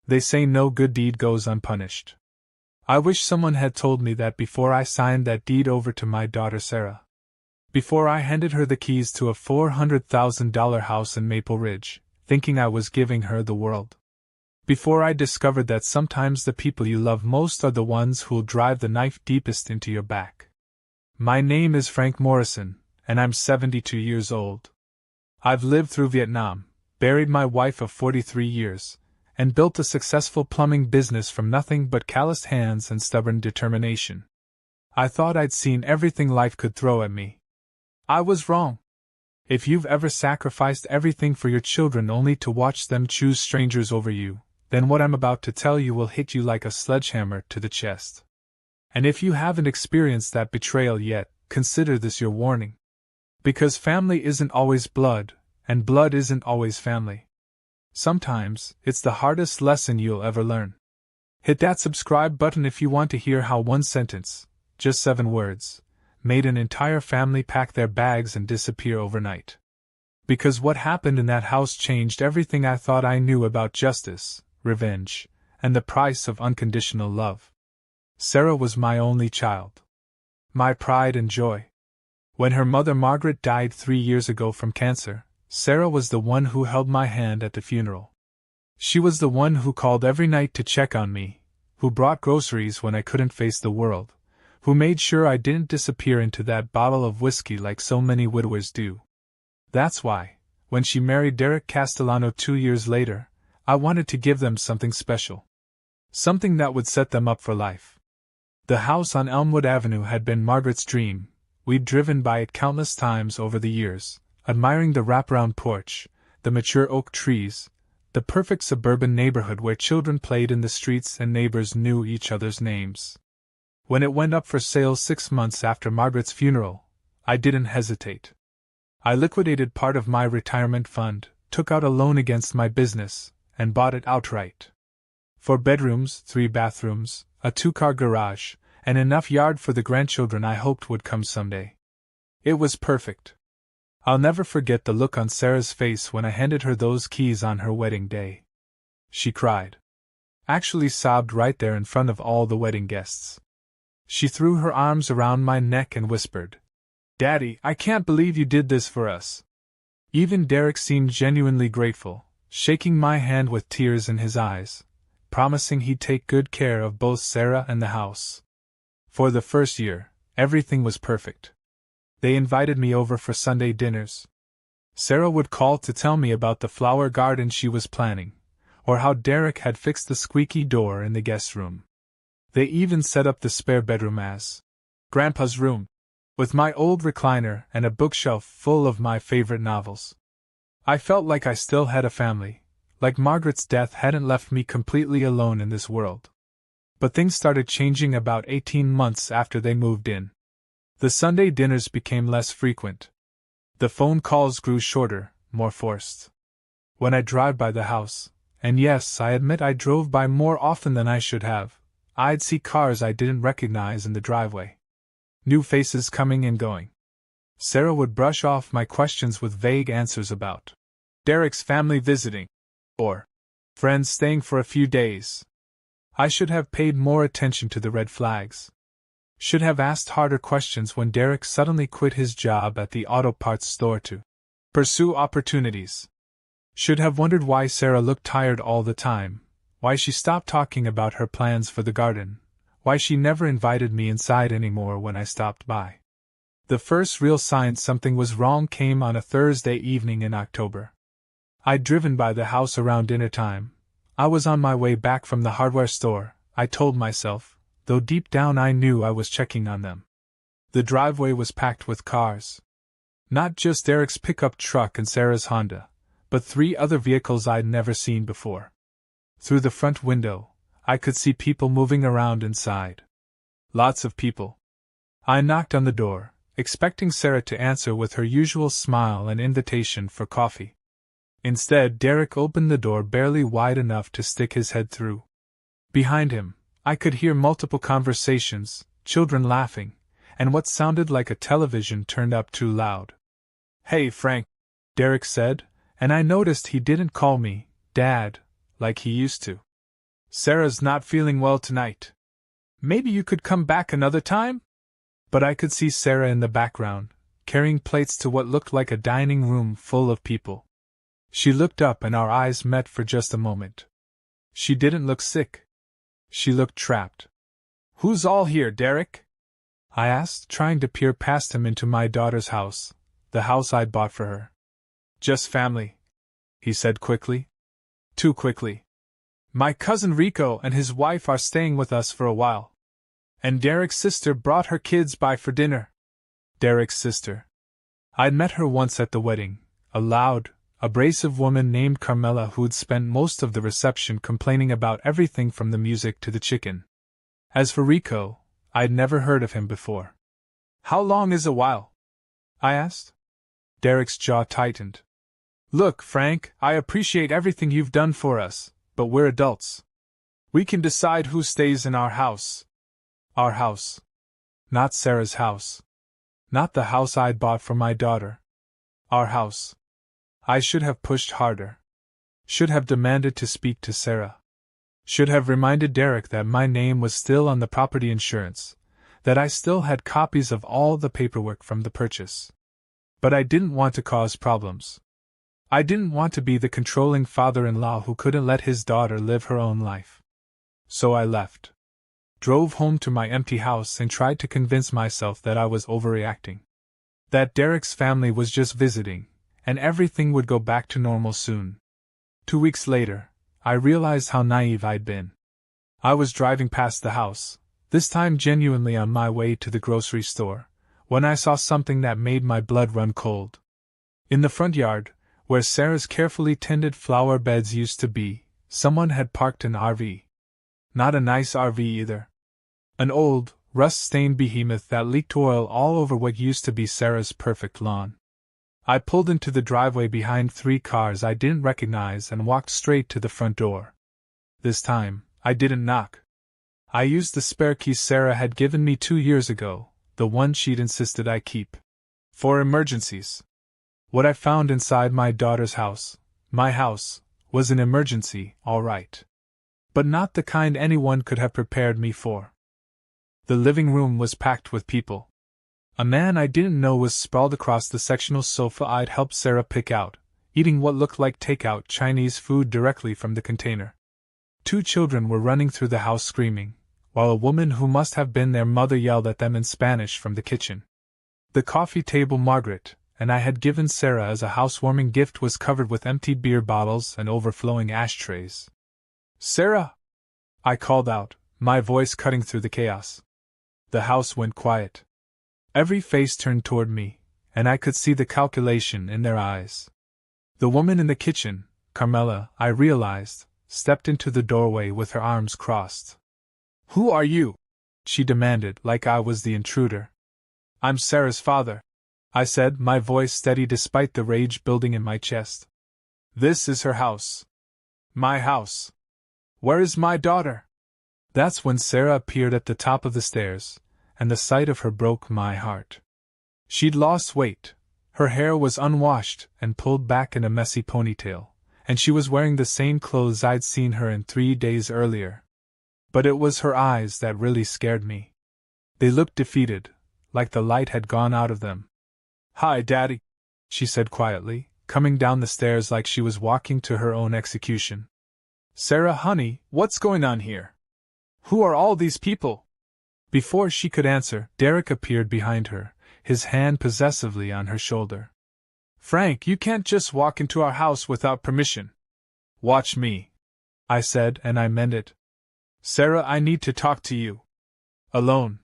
They say no good deed goes unpunished. I wish someone had told me that before I signed that deed over to my daughter Sarah. Before I handed her the keys to a $400,000 house in Maple Ridge, thinking I was giving her the world. Before I discovered that sometimes the people you love most are the ones who'll drive the knife deepest into your back. My name is Frank Morrison, and I'm 72 years old. I've lived through Vietnam, buried my wife of 43 years, and built a successful plumbing business from nothing but calloused hands and stubborn determination. I thought I'd seen everything life could throw at me. I was wrong. If you've ever sacrificed everything for your children only to watch them choose strangers over you, then what I'm about to tell you will hit you like a sledgehammer to the chest. And if you haven't experienced that betrayal yet, consider this your warning. Because family isn't always blood, and blood isn't always family. Sometimes, it's the hardest lesson you'll ever learn. Hit that subscribe button if you want to hear how one sentence, just 7 words, made an entire family pack their bags and disappear overnight. Because what happened in that house changed everything I thought I knew about justice, revenge, and the price of unconditional love. Sarah was my only child. My pride and joy. When her mother Margaret died 3 years ago from cancer, Sarah was the one who held my hand at the funeral. She was the one who called every night to check on me, who brought groceries when I couldn't face the world, who made sure I didn't disappear into that bottle of whiskey like so many widowers do. That's why, when she married Derek Castellano 2 years later, I wanted to give them something special. Something that would set them up for life. The house on Elmwood Avenue had been Margaret's dream. We'd driven by it countless times over the years, admiring the wraparound porch, the mature oak trees, the perfect suburban neighborhood where children played in the streets and neighbors knew each other's names. When it went up for sale 6 months after Margaret's funeral, I didn't hesitate. I liquidated part of my retirement fund, took out a loan against my business, and bought it outright. 4 bedrooms, 3 bathrooms, a 2-car garage, and enough yard for the grandchildren I hoped would come someday. It was perfect. I'll never forget the look on Sarah's face when I handed her those keys on her wedding day. She cried. Actually sobbed right there in front of all the wedding guests. She threw her arms around my neck and whispered, "Daddy, I can't believe you did this for us." Even Derek seemed genuinely grateful, shaking my hand with tears in his eyes, promising he'd take good care of both Sarah and the house. For the first year, everything was perfect. They invited me over for Sunday dinners. Sarah would call to tell me about the flower garden she was planning, or how Derek had fixed the squeaky door in the guest room. They even set up the spare bedroom as Grandpa's room, with my old recliner and a bookshelf full of my favorite novels. I felt like I still had a family, like Margaret's death hadn't left me completely alone in this world. But things started changing about 18 months after they moved in. The Sunday dinners became less frequent. The phone calls grew shorter, more forced. When I drive by the house, and yes, I admit I drove by more often than I should have, I'd see cars I didn't recognize in the driveway. New faces coming and going. Sarah would brush off my questions with vague answers about Derek's family visiting, or friends staying for a few days. I should have paid more attention to the red flags. Should have asked harder questions when Derek suddenly quit his job at the auto parts store to pursue opportunities. Should have wondered why Sarah looked tired all the time, why she stopped talking about her plans for the garden, why she never invited me inside anymore when I stopped by. The first real sign something was wrong came on a Thursday evening in October. I'd driven by the house around dinner time. I was on my way back from the hardware store, I told myself, though deep down I knew I was checking on them. The driveway was packed with cars. Not just Derek's pickup truck and Sarah's Honda, but 3 other vehicles I'd never seen before. Through the front window, I could see people moving around inside. Lots of people. I knocked on the door, expecting Sarah to answer with her usual smile and invitation for coffee. Instead, Derek opened the door barely wide enough to stick his head through. Behind him, I could hear multiple conversations, children laughing, and what sounded like a television turned up too loud. "Hey, Frank," Derek said, and I noticed he didn't call me Dad like he used to. Sarah's not feeling well tonight. Maybe you could come back another time? But I could see Sarah in the background, carrying plates to what looked like a dining room full of people. She looked up and our eyes met for just a moment. She didn't look sick. She looked trapped. Who's all here, Derek? I asked, trying to peer past him into my daughter's house, the house I'd bought for her. Just family, he said quickly. Too quickly. My cousin Rico and his wife are staying with us for a while. And Derek's sister brought her kids by for dinner. Derek's sister. I'd met her once at the wedding, a loud, abrasive woman named Carmela who'd spent most of the reception complaining about everything from the music to the chicken. As for Rico, I'd never heard of him before. How long is a while? I asked. Derek's jaw tightened. Look, Frank, I appreciate everything you've done for us, but we're adults. We can decide who stays in our house. Our house. Not Sarah's house. Not the house I'd bought for my daughter. Our house. I should have pushed harder. Should have demanded to speak to Sarah. Should have reminded Derek that my name was still on the property insurance, that I still had copies of all the paperwork from the purchase. But I didn't want to cause problems. I didn't want to be the controlling father-in-law who couldn't let his daughter live her own life. So I left. Drove home to my empty house and tried to convince myself that I was overreacting. That Derek's family was just visiting, and everything would go back to normal soon. 2 weeks later, I realized how naive I'd been. I was driving past the house, this time genuinely on my way to the grocery store, when I saw something that made my blood run cold. In the front yard, where Sarah's carefully tended flower beds used to be, someone had parked an RV. Not a nice RV either. An old, rust-stained behemoth that leaked oil all over what used to be Sarah's perfect lawn. I pulled into the driveway behind 3 cars I didn't recognize and walked straight to the front door. This time, I didn't knock. I used the spare key Sarah had given me 2 years ago, the one she'd insisted I keep. For emergencies. What I found inside my daughter's house, my house, was an emergency, all right. But not the kind anyone could have prepared me for. The living room was packed with people. A man I didn't know was sprawled across the sectional sofa I'd helped Sarah pick out, eating what looked like takeout Chinese food directly from the container. 2 children were running through the house screaming, while a woman who must have been their mother yelled at them in Spanish from the kitchen. The coffee table Margaret and I had given Sarah as a housewarming gift was covered with empty beer bottles and overflowing ashtrays. Sarah! I called out, my voice cutting through the chaos. The house went quiet. Every face turned toward me, and I could see the calculation in their eyes. The woman in the kitchen, Carmela, I realized, stepped into the doorway with her arms crossed. Who are you? She demanded, like I was the intruder. I'm Sarah's father, I said, my voice steady despite the rage building in my chest. This is her house. My house. Where is my daughter? That's when Sarah appeared at the top of the stairs, and the sight of her broke my heart. She'd lost weight, her hair was unwashed and pulled back in a messy ponytail, and she was wearing the same clothes I'd seen her in 3 days earlier. But it was her eyes that really scared me. They looked defeated, like the light had gone out of them. Hi, Daddy, she said quietly, coming down the stairs like she was walking to her own execution. Sarah, honey, what's going on here? Who are all these people? Before she could answer, Derek appeared behind her, his hand possessively on her shoulder. Frank, you can't just walk into our house without permission. Watch me, I said, and I meant it. Sarah, I need to talk to you. Alone.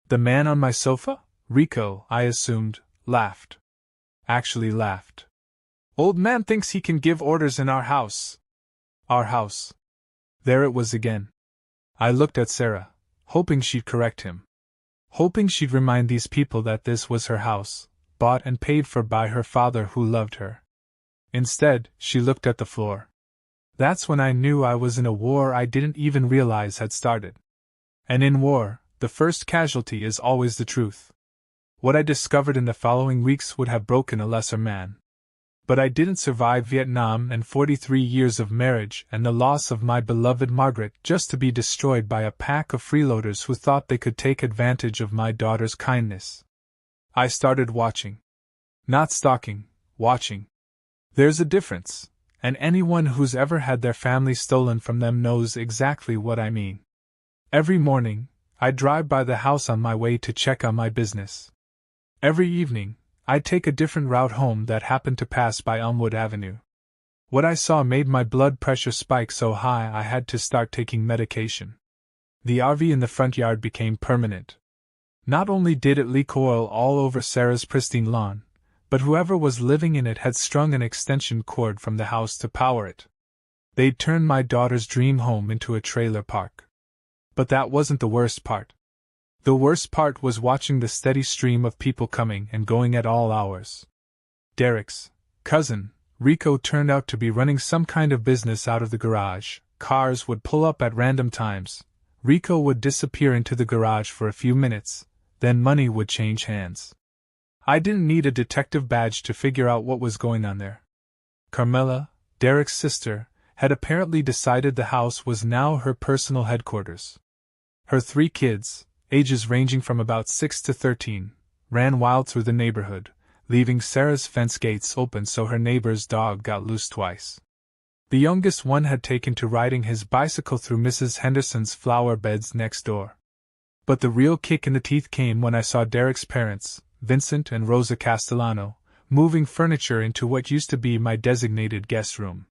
The man on my sofa? Rico, I assumed, laughed. Actually laughed. Old man thinks he can give orders in our house. Our house. There it was again. I looked at Sarah, hoping she'd correct him. Hoping she'd remind these people that this was her house, bought and paid for by her father who loved her. Instead, she looked at the floor. That's when I knew I was in a war I didn't even realize had started. And in war, the first casualty is always the truth. What I discovered in the following weeks would have broken a lesser man. But I didn't survive Vietnam and 43 years of marriage and the loss of my beloved Margaret just to be destroyed by a pack of freeloaders who thought they could take advantage of my daughter's kindness. I started watching. Not stalking, watching. There's a difference, and anyone who's ever had their family stolen from them knows exactly what I mean. Every morning, I'd drive by the house on my way to check on my business. Every evening, I'd take a different route home that happened to pass by Elmwood Avenue. What I saw made my blood pressure spike so high I had to start taking medication. The RV in the front yard became permanent. Not only did it leak oil all over Sarah's pristine lawn, but whoever was living in it had strung an extension cord from the house to power it. They'd turned my daughter's dream home into a trailer park. But that wasn't the worst part. The worst part was watching the steady stream of people coming and going at all hours. Derek's cousin, Rico, turned out to be running some kind of business out of the garage. Cars would pull up at random times. Rico would disappear into the garage for a few minutes, then money would change hands. I didn't need a detective badge to figure out what was going on there. Carmela, Derek's sister, had apparently decided the house was now her personal headquarters. Her 3 kids, ages ranging from about 6 to 13, ran wild through the neighborhood, leaving Sarah's fence gates open so her neighbor's dog got loose twice. The youngest one had taken to riding his bicycle through Mrs. Henderson's flower beds next door. But the real kick in the teeth came when I saw Derek's parents, Vincent and Rosa Castellano, moving furniture into what used to be my designated guest room.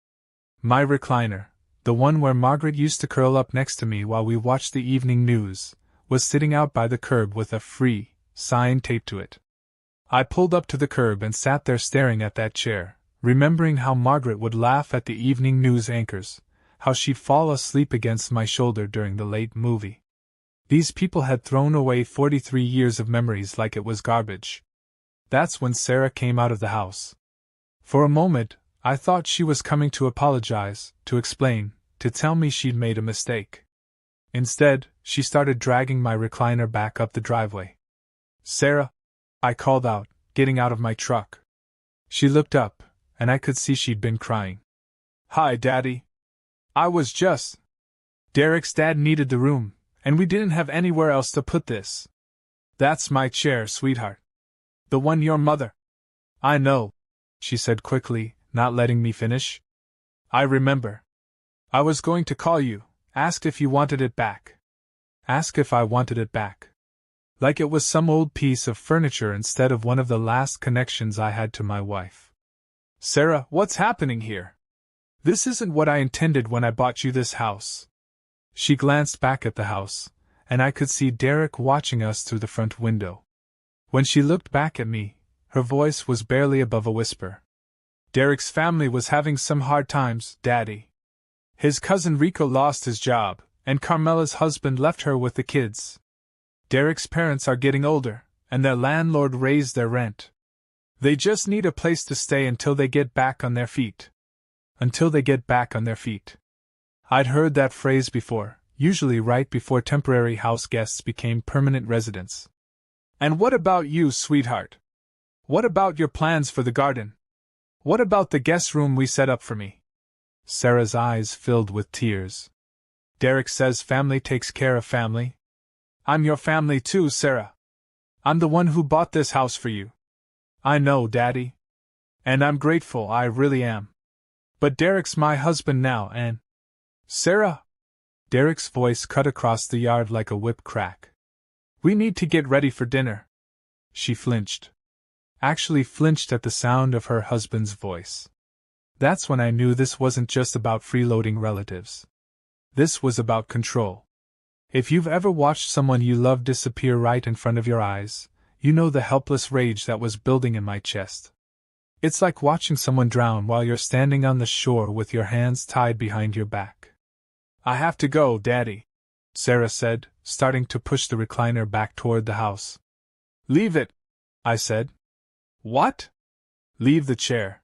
My recliner, the one where Margaret used to curl up next to me while we watched the evening news, was sitting out by the curb with a free sign taped to it. I pulled up to the curb and sat there staring at that chair, remembering how Margaret would laugh at the evening news anchors, how she'd fall asleep against my shoulder during the late movie. These people had thrown away 43 years of memories like it was garbage. That's when Sarah came out of the house. For a moment, I thought she was coming to apologize, to explain, to tell me she'd made a mistake. Instead, she started dragging my recliner back up the driveway. "Sarah," I called out, getting out of my truck. She looked up, and I could see she'd been crying. "Hi, Daddy. I was just... Derek's dad needed the room, and we didn't have anywhere else to put this. That's my chair, sweetheart. The one your mother..." "I know," she said quickly, not letting me finish. "I remember. I was going to call you, ask if you wanted it back." Ask if I wanted it back. Like it was some old piece of furniture instead of one of the last connections I had to my wife. "Sarah, what's happening here? This isn't what I intended when I bought you this house." She glanced back at the house, and I could see Derek watching us through the front window. When she looked back at me, her voice was barely above a whisper. "Derek's family was having some hard times, Daddy. His cousin Rico lost his job, and Carmela's husband left her with the kids. Derek's parents are getting older, and their landlord raised their rent. They just need a place to stay until they get back on their feet." Until they get back on their feet. I'd heard that phrase before, usually right before temporary house guests became permanent residents. "And what about you, sweetheart? What about your plans for the garden? What about the guest room we set up for me?" Sarah's eyes filled with tears. "Derek says family takes care of family. I'm your family too, Sarah. I'm the one who bought this house for you." "I know, Daddy. And I'm grateful, I really am. But Derek's my husband now, and..." "Sarah!" Derek's voice cut across the yard like a whip crack. "We need to get ready for dinner." She flinched. Actually flinched at the sound of her husband's voice. That's when I knew this wasn't just about freeloading relatives. This was about control. If you've ever watched someone you love disappear right in front of your eyes, you know the helpless rage that was building in my chest. It's like watching someone drown while you're standing on the shore with your hands tied behind your back. "I have to go, Daddy," Sarah said, starting to push the recliner back toward the house. "Leave it," I said. "What?" "Leave the chair.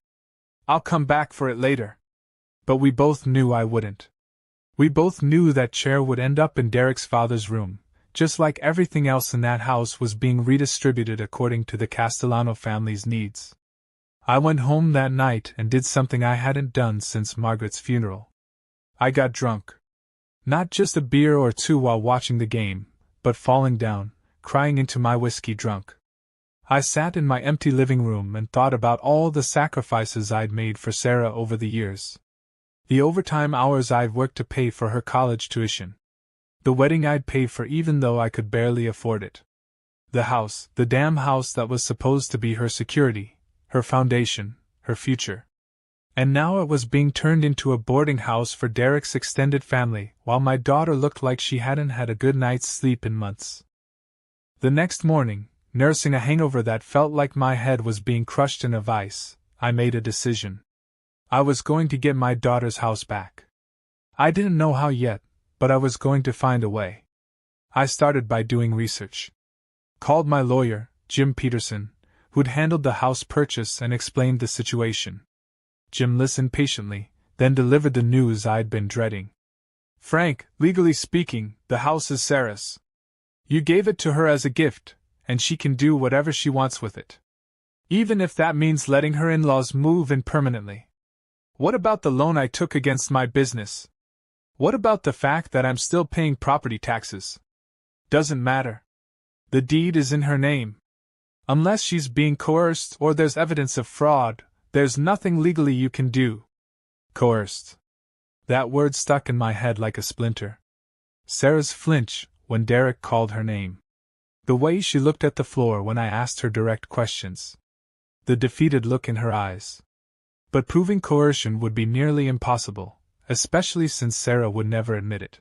I'll come back for it later." But we both knew I wouldn't. We both knew that chair would end up in Derek's father's room, just like everything else in that house was being redistributed according to the Castellano family's needs. I went home that night and did something I hadn't done since Margaret's funeral. I got drunk. Not just a beer or two while watching the game, but falling down, crying into my whiskey drunk. I sat in my empty living room and thought about all the sacrifices I'd made for Sarah over the years. The overtime hours I'd worked to pay for her college tuition. The wedding I'd paid for even though I could barely afford it. The house, the damn house that was supposed to be her security, her foundation, her future. And now it was being turned into a boarding house for Derek's extended family, while my daughter looked like she hadn't had a good night's sleep in months. The next morning, nursing a hangover that felt like my head was being crushed in a vice, I made a decision. I was going to get my daughter's house back. I didn't know how yet, but I was going to find a way. I started by doing research. Called my lawyer, Jim Peterson, who'd handled the house purchase, and explained the situation. Jim listened patiently, then delivered the news I'd been dreading. Frank, legally speaking, the house is Sarah's. You gave it to her as a gift, and she can do whatever she wants with it. Even if that means letting her in-laws move in permanently. What about the loan I took against my business? What about the fact that I'm still paying property taxes? Doesn't matter. The deed is in her name. Unless she's being coerced or there's evidence of fraud, there's nothing legally you can do. Coerced. That word stuck in my head like a splinter. Sarah's flinch when Derek called her name. The way she looked at the floor when I asked her direct questions. The defeated look in her eyes. But proving coercion would be nearly impossible, especially since Sarah would never admit it.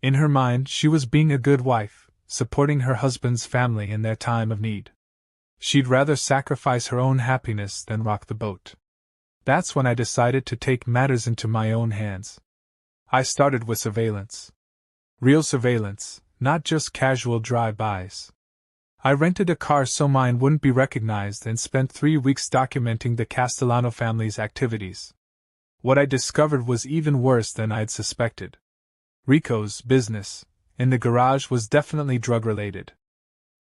In her mind, she was being a good wife, supporting her husband's family in their time of need. She'd rather sacrifice her own happiness than rock the boat. That's when I decided to take matters into my own hands. I started with surveillance. Real surveillance, not just casual drive-bys. I rented a car so mine wouldn't be recognized and spent 3 weeks documenting the Castellano family's activities. What I discovered was even worse than I'd suspected. Rico's business in the garage was definitely drug-related.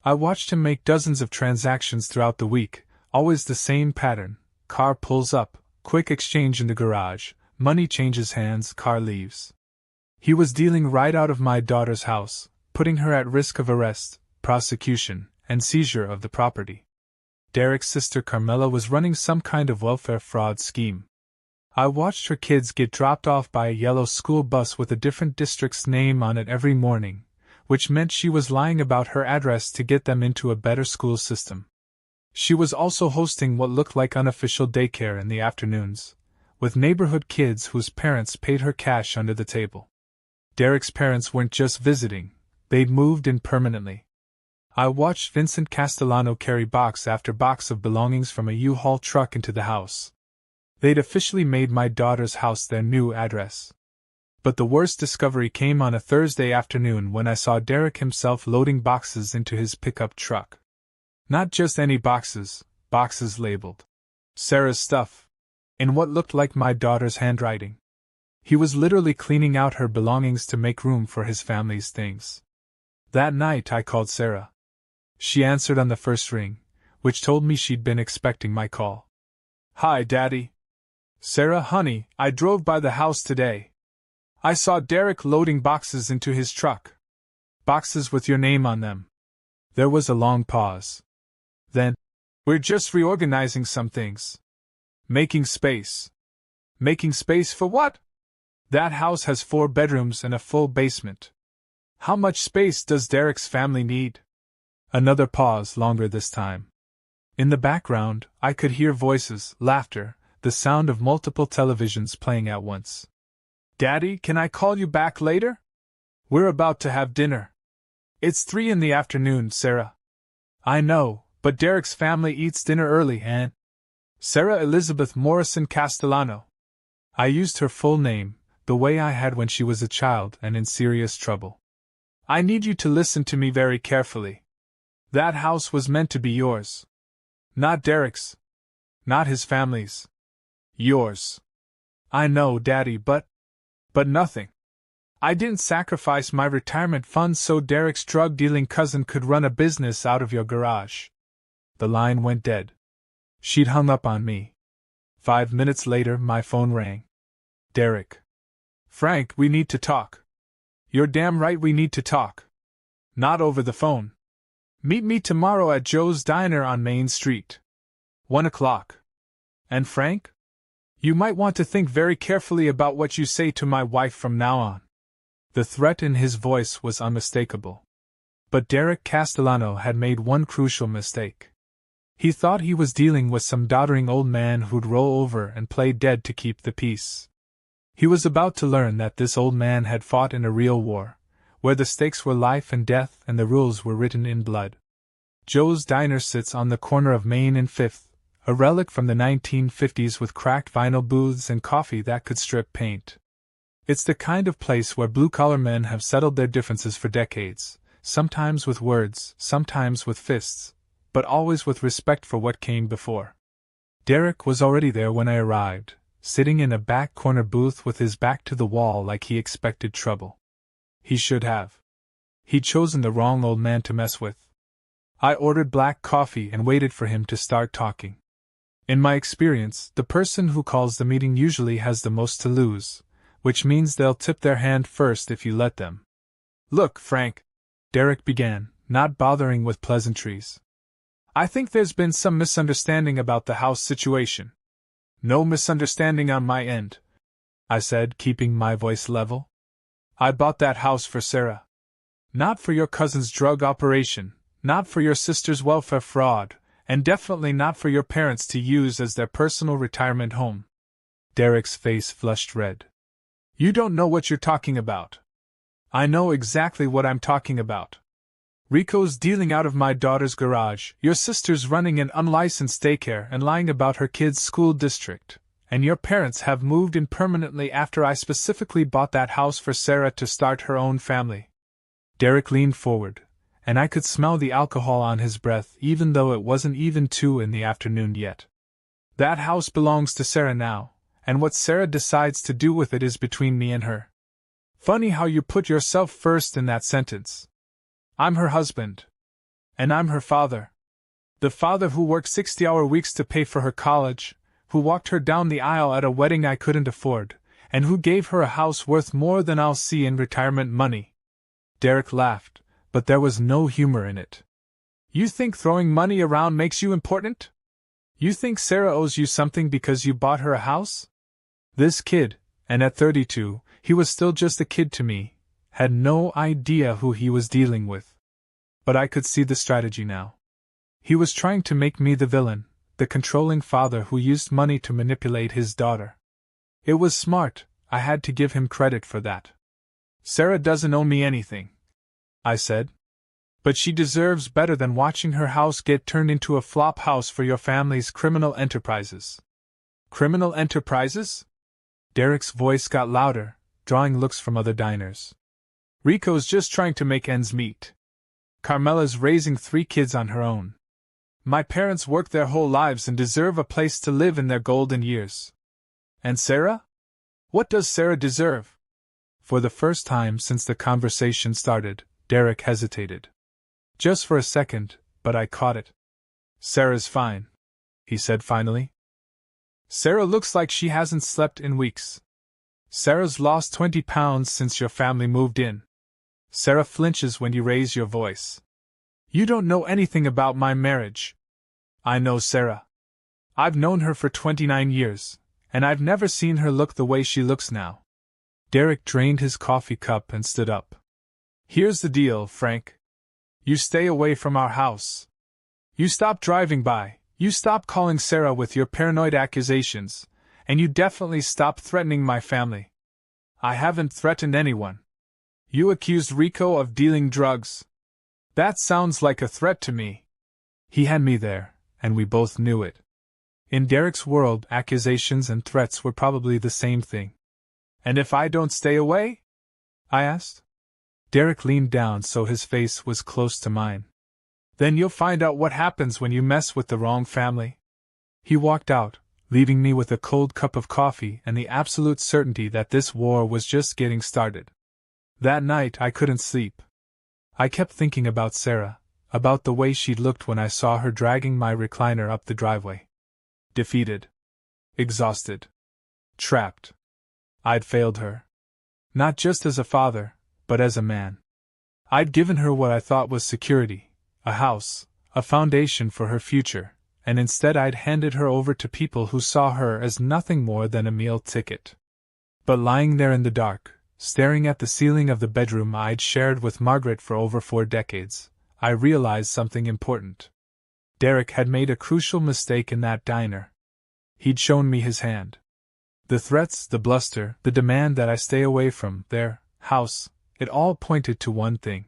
I watched him make dozens of transactions throughout the week, always the same pattern: car pulls up, quick exchange in the garage, money changes hands, car leaves. He was dealing right out of my daughter's house, putting her at risk of arrest, prosecution, and seizure of the property. Derek's sister Carmela was running some kind of welfare fraud scheme. I watched her kids get dropped off by a yellow school bus with a different district's name on it every morning, which meant she was lying about her address to get them into a better school system. She was also hosting what looked like unofficial daycare in the afternoons, with neighborhood kids whose parents paid her cash under the table. Derek's parents weren't just visiting, they'd moved in permanently. I watched Vincent Castellano carry box after box of belongings from a U-Haul truck into the house. They'd officially made my daughter's house their new address. But the worst discovery came on a Thursday afternoon when I saw Derek himself loading boxes into his pickup truck. Not just any boxes, boxes labeled Sarah's stuff, in what looked like my daughter's handwriting. He was literally cleaning out her belongings to make room for his family's things. That night I called Sarah. She answered on the first ring, which told me she'd been expecting my call. "Hi, Daddy." "Sarah, honey, I drove by the house today. I saw Derek loading boxes into his truck. Boxes with your name on them." There was a long pause. Then, "We're just reorganizing some things. Making space." "Making space for what?" "That house has 4 bedrooms and a full basement. How much space does Derek's family need?" Another pause, longer this time. In the background, I could hear voices, laughter, the sound of multiple televisions playing at once. "Daddy, can I call you back later? We're about to have dinner." "It's 3 in the afternoon, Sarah." "I know, but Derek's family eats dinner early and—" "Sarah Elizabeth Morrison Castellano." I used her full name, the way I had when she was a child and in serious trouble. "I need you to listen to me very carefully. That house was meant to be yours. Not Derek's. Not his family's. Yours." "I know, Daddy, but nothing. I didn't sacrifice my retirement funds so Derek's drug-dealing cousin could run a business out of your garage." The line went dead. She'd hung up on me. 5 minutes later, my phone rang. Derek. Frank, we need to talk. You're damn right we need to talk. Not over the phone. Meet me tomorrow at Joe's Diner on Main Street. 1 o'clock. And Frank? You might want to think very carefully about what you say to my wife from now on. The threat in his voice was unmistakable. But Derek Castellano had made one crucial mistake. He thought he was dealing with some doddering old man who'd roll over and play dead to keep the peace. He was about to learn that this old man had fought in a real war, where the stakes were life and death and the rules were written in blood. Joe's Diner sits on the corner of Main and Fifth, a relic from the 1950s with cracked vinyl booths and coffee that could strip paint. It's the kind of place where blue-collar men have settled their differences for decades, sometimes with words, sometimes with fists, but always with respect for what came before. Derek was already there when I arrived, sitting in a back corner booth with his back to the wall like he expected trouble. He should have. He'd chosen the wrong old man to mess with. I ordered black coffee and waited for him to start talking. In my experience, the person who calls the meeting usually has the most to lose, which means they'll tip their hand first if you let them. Look, Frank, Derek began, not bothering with pleasantries. I think there's been some misunderstanding about the house situation. No misunderstanding on my end, I said, keeping my voice level. I bought that house for Sarah. Not for your cousin's drug operation, not for your sister's welfare fraud, and definitely not for your parents to use as their personal retirement home. Derek's face flushed red. You don't know what you're talking about. I know exactly what I'm talking about. Rico's dealing out of my daughter's garage, your sister's running an unlicensed daycare and lying about her kid's school district, and your parents have moved in permanently after I specifically bought that house for Sarah to start her own family. Derek leaned forward, and I could smell the alcohol on his breath even though it wasn't even 2 in the afternoon yet. That house belongs to Sarah now, and what Sarah decides to do with it is between me and her. Funny how you put yourself first in that sentence. I'm her husband. And I'm her father. The father who worked 60-hour weeks to pay for her college, who walked her down the aisle at a wedding I couldn't afford, and who gave her a house worth more than I'll see in retirement money. Derek laughed, but there was no humor in it. You think throwing money around makes you important? You think Sarah owes you something because you bought her a house? This kid, and at 32, he was still just a kid to me, had no idea who he was dealing with. But I could see the strategy now. He was trying to make me the villain, the controlling father who used money to manipulate his daughter. It was smart, I had to give him credit for that. Sarah doesn't owe me anything, I said. But she deserves better than watching her house get turned into a flop house for your family's criminal enterprises. Criminal enterprises? Derek's voice got louder, drawing looks from other diners. Rico's just trying to make ends meet. Carmela's raising 3 kids on her own. My parents worked their whole lives and deserve a place to live in their golden years. And Sarah? What does Sarah deserve? For the first time since the conversation started, Derek hesitated. Just for a second, but I caught it. Sarah's fine, he said finally. Sarah looks like she hasn't slept in weeks. Sarah's lost 20 pounds since your family moved in. Sarah flinches when you raise your voice. You don't know anything about my marriage. I know Sarah. I've known her for 29 years, and I've never seen her look the way she looks now. Derek drained his coffee cup and stood up. Here's the deal, Frank. You stay away from our house. You stop driving by, you stop calling Sarah with your paranoid accusations, and you definitely stop threatening my family. I haven't threatened anyone. You accused Rico of dealing drugs. That sounds like a threat to me. He had me there, and we both knew it. In Derek's world, accusations and threats were probably the same thing. And if I don't stay away? I asked. Derek leaned down so his face was close to mine. Then you'll find out what happens when you mess with the wrong family. He walked out, leaving me with a cold cup of coffee and the absolute certainty that this war was just getting started. That night I couldn't sleep. I kept thinking about Sarah, about the way she'd looked when I saw her dragging my recliner up the driveway. Defeated. Exhausted. Trapped. I'd failed her. Not just as a father, but as a man. I'd given her what I thought was security, a house, a foundation for her future, and instead I'd handed her over to people who saw her as nothing more than a meal ticket. But lying there in the dark, staring at the ceiling of the bedroom I'd shared with Margaret for over 4 decades, I realized something important. Derek had made a crucial mistake in that diner. He'd shown me his hand. The threats, the bluster, the demand that I stay away from their house, it all pointed to one thing.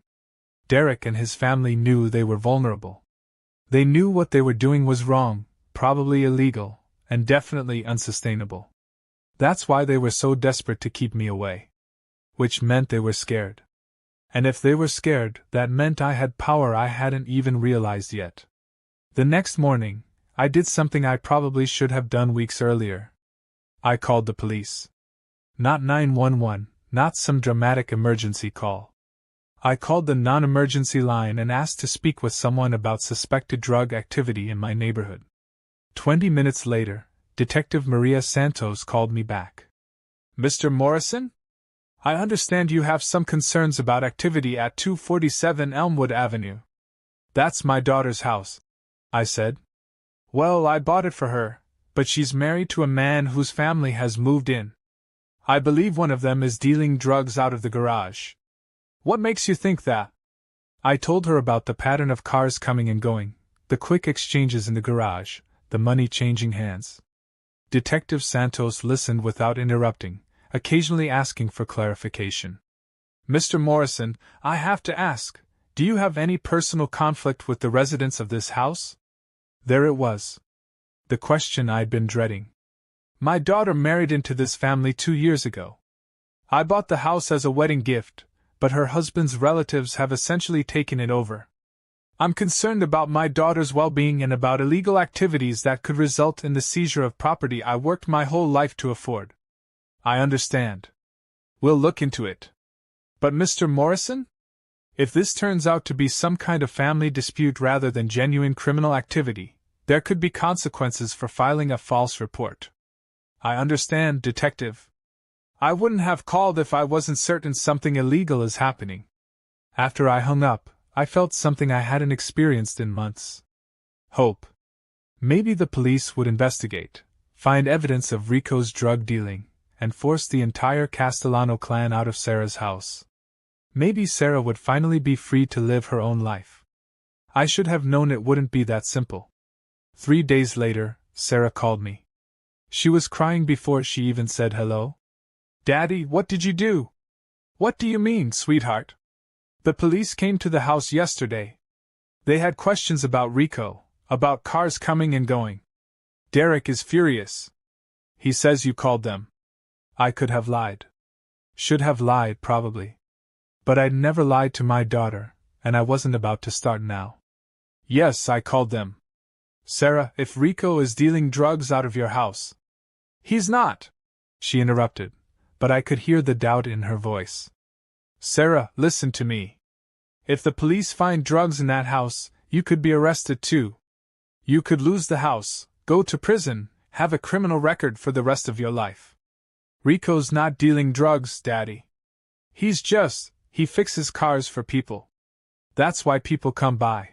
Derek and his family knew they were vulnerable. They knew what they were doing was wrong, probably illegal, and definitely unsustainable. That's why they were so desperate to keep me away. Which meant they were scared. And if they were scared, that meant I had power I hadn't even realized yet. The next morning, I did something I probably should have done weeks earlier. I called the police. Not 911, not some dramatic emergency call. I called the non-emergency line and asked to speak with someone about suspected drug activity in my neighborhood. 20 minutes later, Detective Maria Santos called me back. Mr. Morrison? I understand you have some concerns about activity at 247 Elmwood Avenue. That's my daughter's house, I said. Well, I bought it for her, but she's married to a man whose family has moved in. I believe one of them is dealing drugs out of the garage. What makes you think that? I told her about the pattern of cars coming and going, the quick exchanges in the garage, the money changing hands. Detective Santos listened without interrupting, occasionally asking for clarification. Mr. Morrison, I have to ask, do you have any personal conflict with the residents of this house? There it was. The question I'd been dreading. My daughter married into this family 2 years ago. I bought the house as a wedding gift, but her husband's relatives have essentially taken it over. I'm concerned about my daughter's well-being and about illegal activities that could result in the seizure of property I worked my whole life to afford. I understand. We'll look into it. But Mr. Morrison? If this turns out to be some kind of family dispute rather than genuine criminal activity, there could be consequences for filing a false report. I understand, Detective. I wouldn't have called if I wasn't certain something illegal is happening. After I hung up, I felt something I hadn't experienced in months. Hope. Maybe the police would investigate, find evidence of Rico's drug dealing, and force the entire Castellano clan out of Sarah's house. Maybe Sarah would finally be free to live her own life. I should have known it wouldn't be that simple. 3 days later, Sarah called me. She was crying before she even said hello. Daddy, what did you do? What do you mean, sweetheart? The police came to the house yesterday. They had questions about Rico, about cars coming and going. Derek is furious. He says you called them. I could have lied. Should have lied, probably. But I'd never lied to my daughter, and I wasn't about to start now. Yes, I called them. Sarah, if Rico is dealing drugs out of your house. He's not, she interrupted, but I could hear the doubt in her voice. Sarah, listen to me. If the police find drugs in that house, you could be arrested too. You could lose the house, go to prison, have a criminal record for the rest of your life. Rico's not dealing drugs, Daddy. He fixes cars for people. That's why people come by.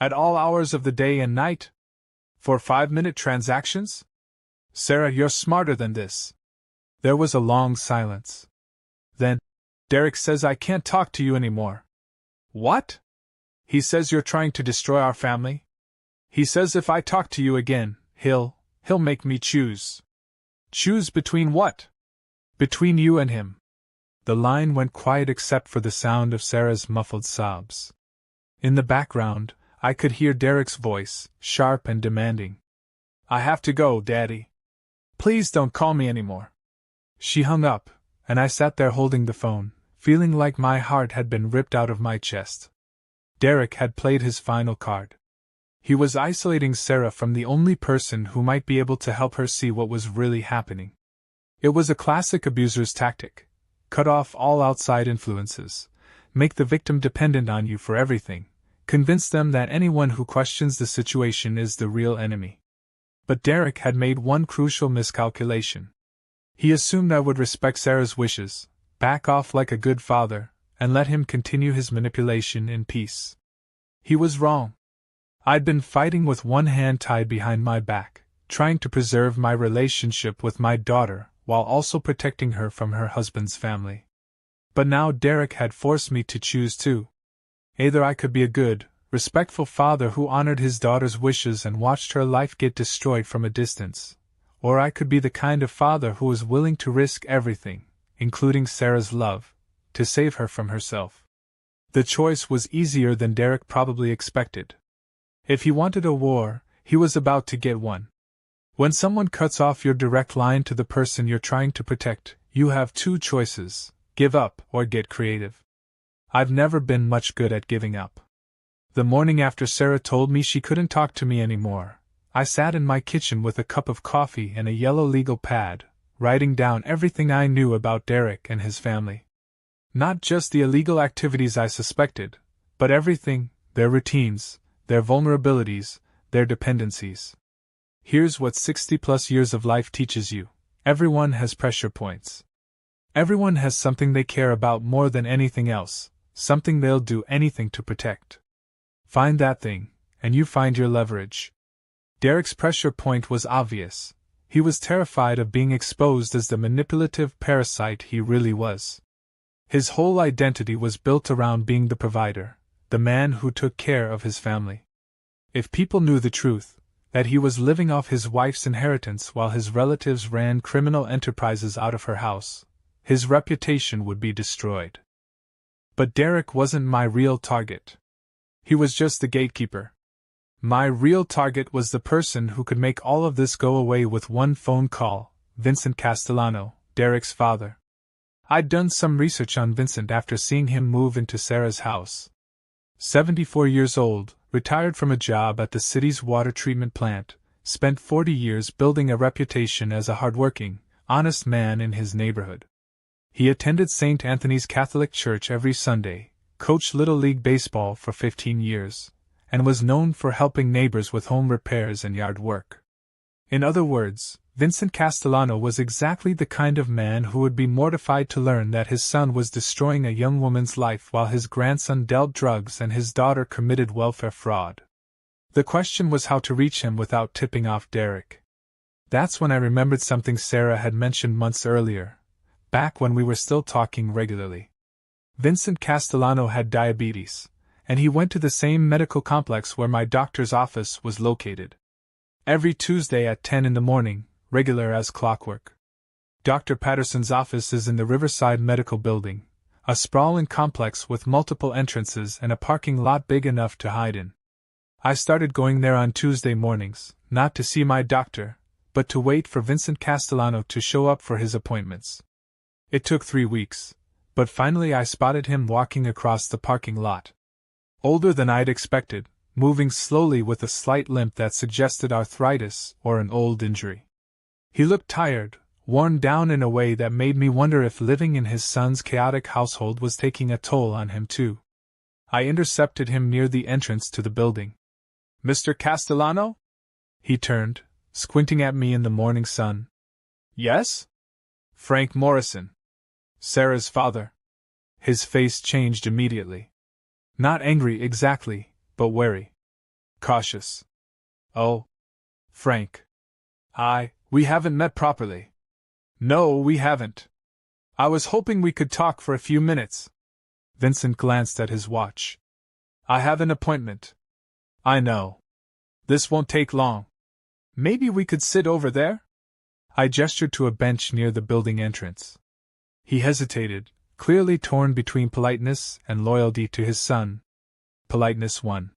At all hours of the day and night? For 5-minute transactions? Sarah, you're smarter than this. There was a long silence. Then, Derek says I can't talk to you anymore. What? He says you're trying to destroy our family? He says if I talk to you again, he'll make me choose. Choose between what? Between you and him. The line went quiet except for the sound of Sarah's muffled sobs. In the background, I could hear Derek's voice, sharp and demanding. I have to go, Daddy. Please don't call me anymore. She hung up, and I sat there holding the phone, feeling like my heart had been ripped out of my chest. Derek had played his final card. He was isolating Sarah from the only person who might be able to help her see what was really happening. It was a classic abuser's tactic. Cut off all outside influences. Make the victim dependent on you for everything. Convince them that anyone who questions the situation is the real enemy. But Derek had made one crucial miscalculation. He assumed I would respect Sarah's wishes, back off like a good father, and let him continue his manipulation in peace. He was wrong. I'd been fighting with one hand tied behind my back, trying to preserve my relationship with my daughter while also protecting her from her husband's family. But now Derek had forced me to choose too. Either I could be a good, respectful father who honored his daughter's wishes and watched her life get destroyed from a distance, or I could be the kind of father who was willing to risk everything, including Sarah's love, to save her from herself. The choice was easier than Derek probably expected. If he wanted a war, he was about to get one. When someone cuts off your direct line to the person you're trying to protect, you have two choices: give up or get creative. I've never been much good at giving up. The morning after Sarah told me she couldn't talk to me anymore, I sat in my kitchen with a cup of coffee and a yellow legal pad, writing down everything I knew about Derek and his family. Not just the illegal activities I suspected, but everything: their routines, their vulnerabilities, their dependencies. Here's what 60+ years of life teaches you: everyone has pressure points. Everyone has something they care about more than anything else, something they'll do anything to protect. Find that thing, and you find your leverage. Derek's pressure point was obvious. He was terrified of being exposed as the manipulative parasite he really was. His whole identity was built around being the provider, the man who took care of his family. If people knew the truth, that he was living off his wife's inheritance while his relatives ran criminal enterprises out of her house, his reputation would be destroyed. But Derek wasn't my real target. He was just the gatekeeper. My real target was the person who could make all of this go away with one phone call: Vincent Castellano, Derek's father. I'd done some research on Vincent after seeing him move into Sarah's house. 74 years old, retired from a job at the city's water treatment plant, spent 40 years building a reputation as a hardworking, honest man in his neighborhood. He attended St. Anthony's Catholic Church every Sunday, coached Little League Baseball for 15 years, and was known for helping neighbors with home repairs and yard work. In other words, Vincent Castellano was exactly the kind of man who would be mortified to learn that his son was destroying a young woman's life while his grandson dealt drugs and his daughter committed welfare fraud. The question was how to reach him without tipping off Derek. That's when I remembered something Sarah had mentioned months earlier, back when we were still talking regularly. Vincent Castellano had diabetes, and he went to the same medical complex where my doctor's office was located. Every Tuesday at 10 in the morning, regular as clockwork. Dr. Patterson's office is in the Riverside Medical Building, a sprawling complex with multiple entrances and a parking lot big enough to hide in. I started going there on Tuesday mornings, not to see my doctor, but to wait for Vincent Castellano to show up for his appointments. It took 3 weeks, but finally I spotted him walking across the parking lot. Older than I'd expected, moving slowly with a slight limp that suggested arthritis or an old injury. He looked tired, worn down in a way that made me wonder if living in his son's chaotic household was taking a toll on him too. I intercepted him near the entrance to the building. "Mr. Castellano?" He turned, squinting at me in the morning sun. "Yes?" "Frank Morrison. Sarah's father." His face changed immediately. Not angry exactly, but wary. Cautious. "Oh. Frank. We haven't met properly." "No, we haven't. I was hoping we could talk for a few minutes." Vincent glanced at his watch. "I have an appointment." "I know. This won't take long. Maybe we could sit over there?" I gestured to a bench near the building entrance. He hesitated, clearly torn between politeness and loyalty to his son. Politeness won.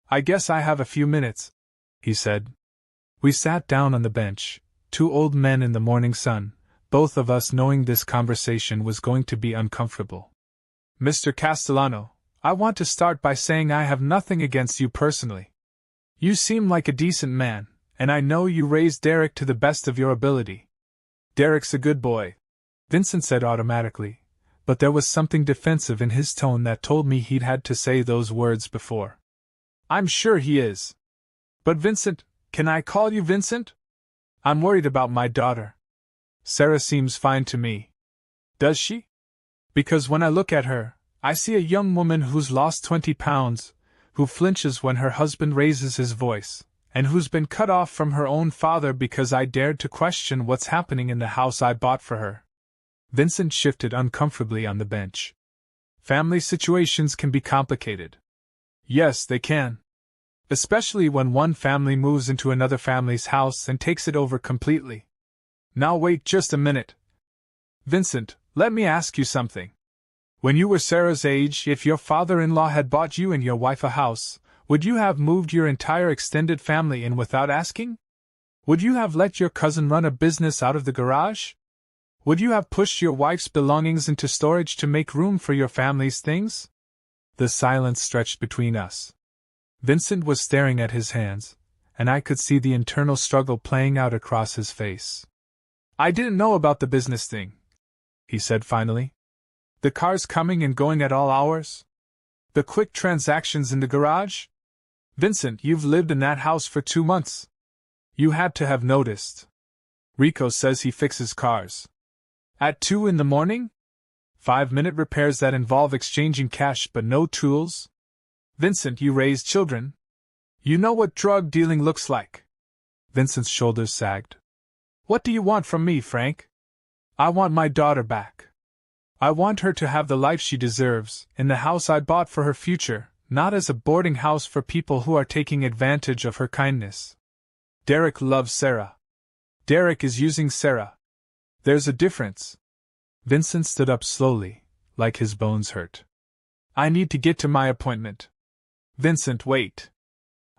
"I guess I have a few minutes," he said. We sat down on the bench, two old men in the morning sun, both of us knowing this conversation was going to be uncomfortable. "Mr. Castellano, I want to start by saying I have nothing against you personally. You seem like a decent man, and I know you raised Derek to the best of your ability." "Derek's a good boy," Vincent said automatically, but there was something defensive in his tone that told me he'd had to say those words before. "I'm sure he is. But Vincent, Can I call you Vincent? I'm worried about my daughter. Sarah seems fine to me. Does she? Because when I look at her, I see a young woman who's lost 20 pounds, who flinches when her husband raises his voice, and who's been cut off from her own father because I dared to question what's happening in the house I bought for her. Vincent shifted uncomfortably on the bench. Family situations can be complicated. Yes, they can. Especially when one family moves into another family's house and takes it over completely. Now wait just a minute. Vincent, let me ask you something. When you were Sarah's age, if your father-in-law had bought you and your wife a house, would you have moved your entire extended family in without asking? Would you have let your cousin run a business out of the garage? Would you have pushed your wife's belongings into storage to make room for your family's things? The silence stretched between us. Vincent was staring at his hands, and I could see the internal struggle playing out across his face. I didn't know about the business thing, he said finally. The cars coming and going at all hours? The quick transactions in the garage? Vincent, you've lived in that house for 2 months. You had to have noticed. Rico says he fixes cars. At 2 in the morning? 5-minute repairs that involve exchanging cash but no tools? Vincent, you raise children. You know what drug dealing looks like. Vincent's shoulders sagged. What do you want from me, Frank? I want my daughter back. I want her to have the life she deserves, in the house I bought for her future, not as a boarding house for people who are taking advantage of her kindness. Derek loves Sarah. Derek is using Sarah. There's a difference. Vincent stood up slowly, like his bones hurt. I need to get to my appointment. Vincent, wait.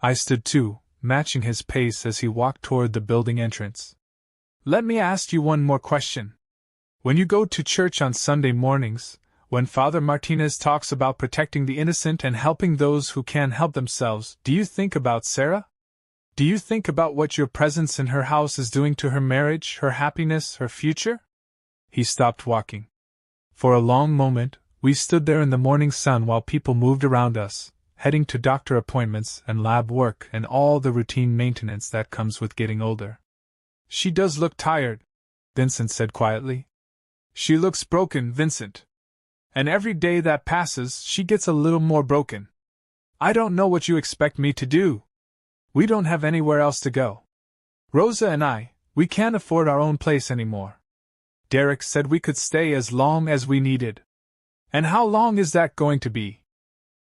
I stood too, matching his pace as he walked toward the building entrance. Let me ask you one more question. When you go to church on Sunday mornings, when Father Martinez talks about protecting the innocent and helping those who can't help themselves, do you think about Sarah? Do you think about what your presence in her house is doing to her marriage, her happiness, her future? He stopped walking. For a long moment, we stood there in the morning sun while people moved around us, heading to doctor appointments and lab work and all the routine maintenance that comes with getting older. She does look tired, Vincent said quietly. She looks broken, Vincent. And every day that passes, she gets a little more broken. I don't know what you expect me to do. We don't have anywhere else to go. Rosa and I, we can't afford our own place anymore. Derek said we could stay as long as we needed. And how long is that going to be?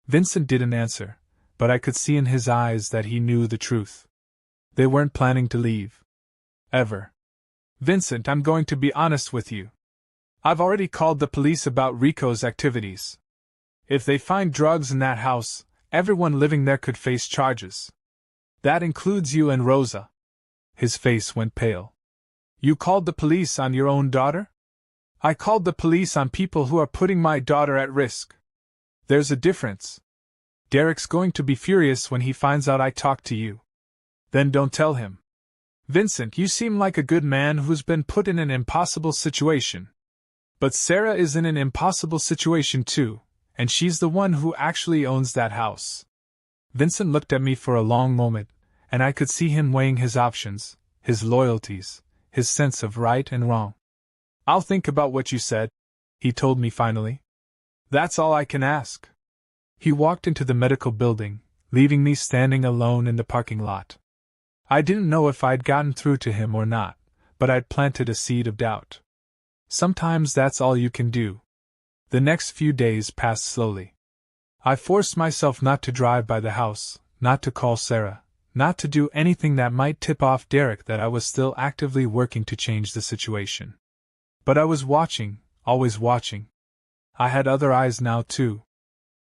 Vincent didn't answer, but I could see in his eyes that he knew the truth. They weren't planning to leave. Ever. Vincent, I'm going to be honest with you. I've already called the police about Rico's activities. If they find drugs in that house, everyone living there could face charges. That includes you and Rosa. His face went pale. You called the police on your own daughter? I called the police on people who are putting my daughter at risk. There's a difference. Derek's going to be furious when he finds out I talked to you. Then don't tell him. Vincent, you seem like a good man who's been put in an impossible situation. But Sarah is in an impossible situation too, and she's the one who actually owns that house. Vincent looked at me for a long moment, and I could see him weighing his options, his loyalties, his sense of right and wrong. I'll think about what you said, he told me finally. That's all I can ask. He walked into the medical building, leaving me standing alone in the parking lot. I didn't know if I'd gotten through to him or not, but I'd planted a seed of doubt. Sometimes that's all you can do. The next few days passed slowly. I forced myself not to drive by the house, not to call Sarah, not to do anything that might tip off Derek that I was still actively working to change the situation. But I was watching, always watching. I had other eyes now too.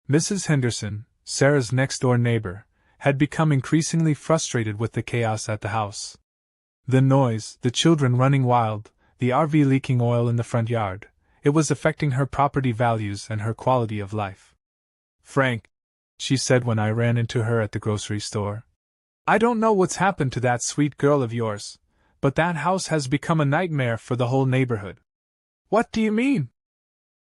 Mrs. Henderson, Sarah's next-door neighbor, had become increasingly frustrated with the chaos at the house. The noise, the children running wild, the RV leaking oil in the front yard, it was affecting her property values and her quality of life. Frank, she said when I ran into her at the grocery store, I don't know what's happened to that sweet girl of yours, but that house has become a nightmare for the whole neighborhood. What do you mean?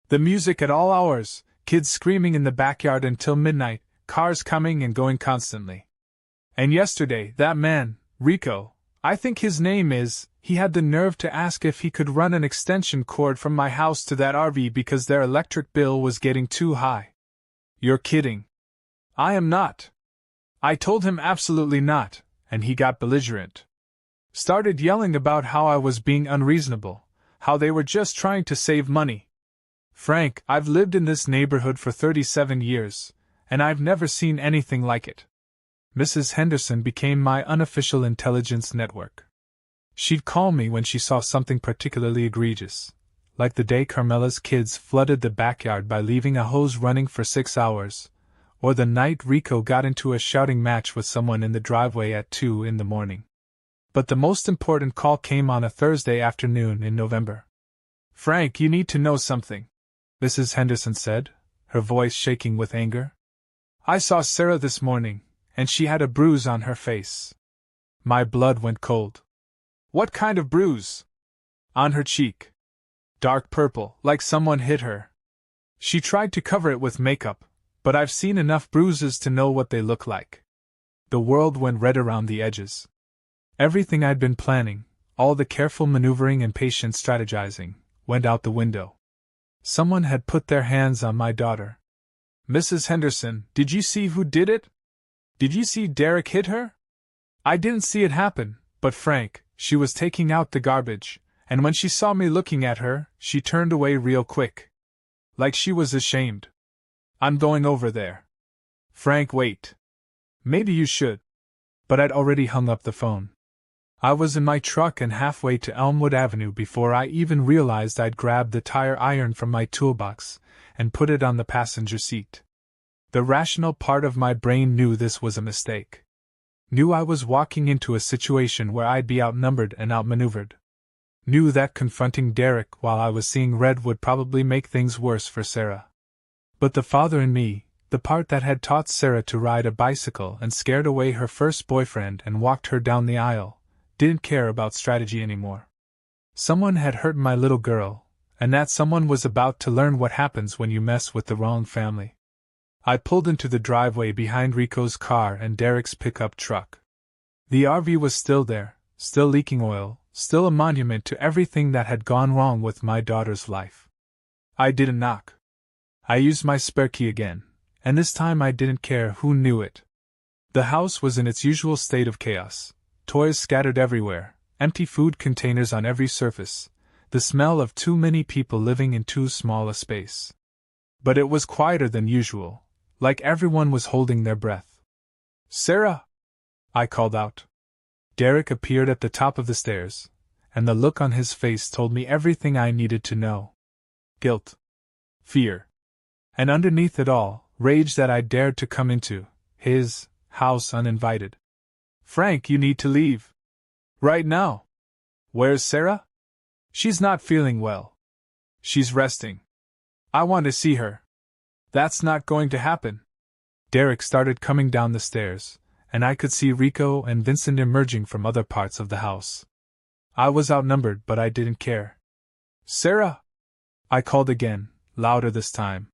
The music at all hours, kids screaming in the backyard until midnight, cars coming and going constantly. And yesterday, that man, Rico, I think his name is, he had the nerve to ask if he could run an extension cord from my house to that RV because their electric bill was getting too high. You're kidding. I am not. I told him absolutely not, and he got belligerent. Started yelling about how I was being unreasonable, how they were just trying to save money. Frank, I've lived in this neighborhood for 37 years, and I've never seen anything like it. Mrs. Henderson became my unofficial intelligence network. She'd call me when she saw something particularly egregious, like the day Carmela's kids flooded the backyard by leaving a hose running for 6 hours, or the night Rico got into a shouting match with someone in the driveway at 2 in the morning. But the most important call came on a Thursday afternoon in November. Frank, you need to know something, Mrs. Henderson said, her voice shaking with anger. I saw Sarah this morning, and she had a bruise on her face. My blood went cold. What kind of bruise? On her cheek. Dark purple, like someone hit her. She tried to cover it with makeup, but I've seen enough bruises to know what they look like. The world went red around the edges. Everything I'd been planning, all the careful maneuvering and patient strategizing, went out the window. Someone had put their hands on my daughter. Mrs. Henderson, did you see who did it? Did you see Derek hit her? I didn't see it happen, but Frank, she was taking out the garbage, and when she saw me looking at her, she turned away real quick. Like she was ashamed. I'm going over there. Frank, wait. Maybe you should. But I'd already hung up the phone. I was in my truck and halfway to Elmwood Avenue before I even realized I'd grabbed the tire iron from my toolbox and put it on the passenger seat. The rational part of my brain knew this was a mistake. Knew I was walking into a situation where I'd be outnumbered and outmaneuvered. Knew that confronting Derek while I was seeing red would probably make things worse for Sarah. But the father in me, the part that had taught Sarah to ride a bicycle and scared away her first boyfriend and walked her down the aisle, didn't care about strategy anymore. Someone had hurt my little girl, and that someone was about to learn what happens when you mess with the wrong family. I pulled into the driveway behind Rico's car and Derek's pickup truck. The RV was still there, still leaking oil, still a monument to everything that had gone wrong with my daughter's life. I didn't knock. I used my spare key again, and this time I didn't care who knew it. The house was in its usual state of chaos, toys scattered everywhere, empty food containers on every surface, the smell of too many people living in too small a space. But it was quieter than usual. Like everyone was holding their breath. Sarah! I called out. Derek appeared at the top of the stairs, and the look on his face told me everything I needed to know. Guilt. Fear. And underneath it all, rage that I dared to come into his house uninvited. Frank, you need to leave. Right now. Where's Sarah? She's not feeling well. She's resting. I want to see her. That's not going to happen. Derek started coming down the stairs, and I could see Rico and Vincent emerging from other parts of the house. I was outnumbered, but I didn't care. Sarah! I called again, louder this time.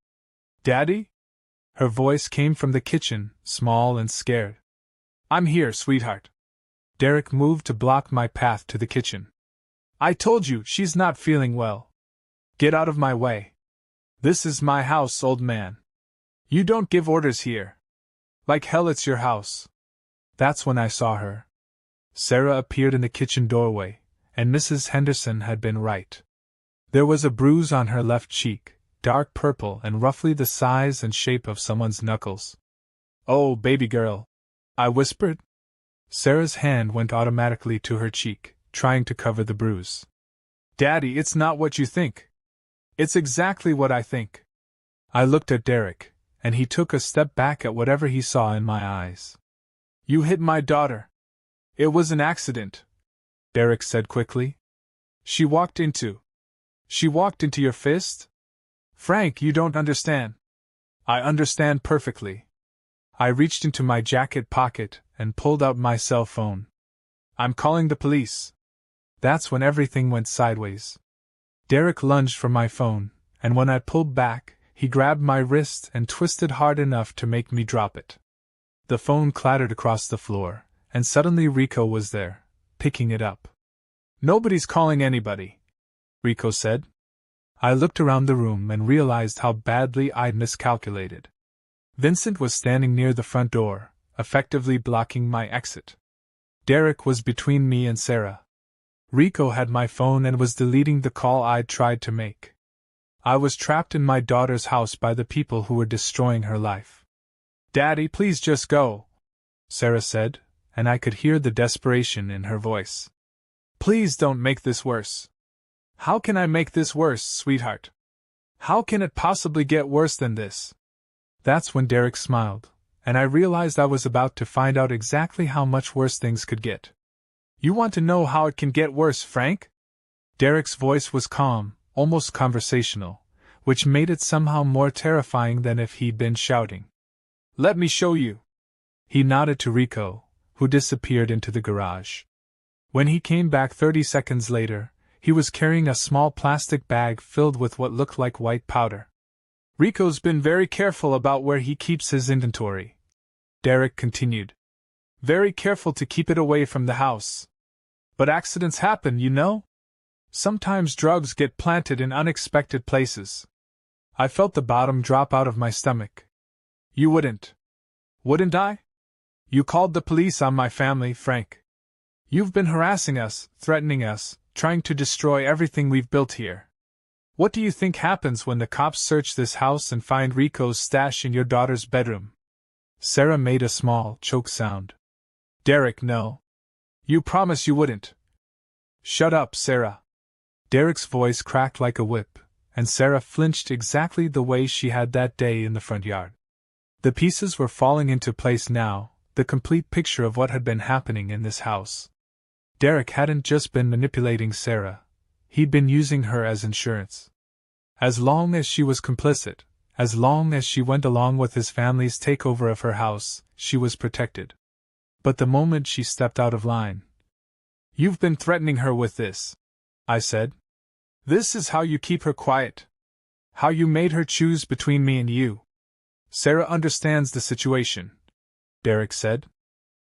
Daddy? Her voice came from the kitchen, small and scared. I'm here, sweetheart. Derek moved to block my path to the kitchen. I told you, she's not feeling well. Get out of my way. This is my house, old man. You don't give orders here. Like hell, it's your house. That's when I saw her. Sarah appeared in the kitchen doorway, and Mrs. Henderson had been right. There was a bruise on her left cheek, dark purple and roughly the size and shape of someone's knuckles. Oh, baby girl, I whispered. Sarah's hand went automatically to her cheek, trying to cover the bruise. Daddy, it's not what you think. It's exactly what I think. I looked at Derek, and he took a step back at whatever he saw in my eyes. You hit my daughter. It was an accident, Derek said quickly. She walked into your fist? Frank, you don't understand. I understand perfectly. I reached into my jacket pocket and pulled out my cell phone. I'm calling the police. That's when everything went sideways. Derek lunged for my phone, and when I pulled back, he grabbed my wrist and twisted hard enough to make me drop it. The phone clattered across the floor, and suddenly Rico was there, picking it up. "Nobody's calling anybody," Rico said. I looked around the room and realized how badly I'd miscalculated. Vincent was standing near the front door, effectively blocking my exit. Derek was between me and Sarah. Rico had my phone and was deleting the call I'd tried to make. I was trapped in my daughter's house by the people who were destroying her life. "Daddy, please just go," Sarah said, and I could hear the desperation in her voice. "Please don't make this worse." "How can I make this worse, sweetheart? How can it possibly get worse than this?" That's when Derek smiled, and I realized I was about to find out exactly how much worse things could get. "You want to know how it can get worse, Frank?" Derek's voice was calm, almost conversational, which made it somehow more terrifying than if he'd been shouting. "Let me show you." He nodded to Rico, who disappeared into the garage. When he came back 30 seconds later, he was carrying a small plastic bag filled with what looked like white powder. "Rico's been very careful about where he keeps his inventory," Derek continued. "Very careful to keep it away from the house. But accidents happen, you know? Sometimes drugs get planted in unexpected places." I felt the bottom drop out of my stomach. "You wouldn't. Wouldn't I? You called the police on my family, Frank. You've been harassing us, threatening us, trying to destroy everything we've built here. What do you think happens when the cops search this house and find Rico's stash in your daughter's bedroom?" Sarah made a small, choke sound. "Derek, no. You promise you wouldn't." "Shut up, Sarah." Derek's voice cracked like a whip, and Sarah flinched exactly the way she had that day in the front yard. The pieces were falling into place now, the complete picture of what had been happening in this house. Derek hadn't just been manipulating Sarah, he'd been using her as insurance. As long as she was complicit, as long as she went along with his family's takeover of her house, she was protected. But the moment she stepped out of line— "You've been threatening her with this," I said. "This is how you keep her quiet. How you made her choose between me and you." "Sarah understands the situation," Derek said.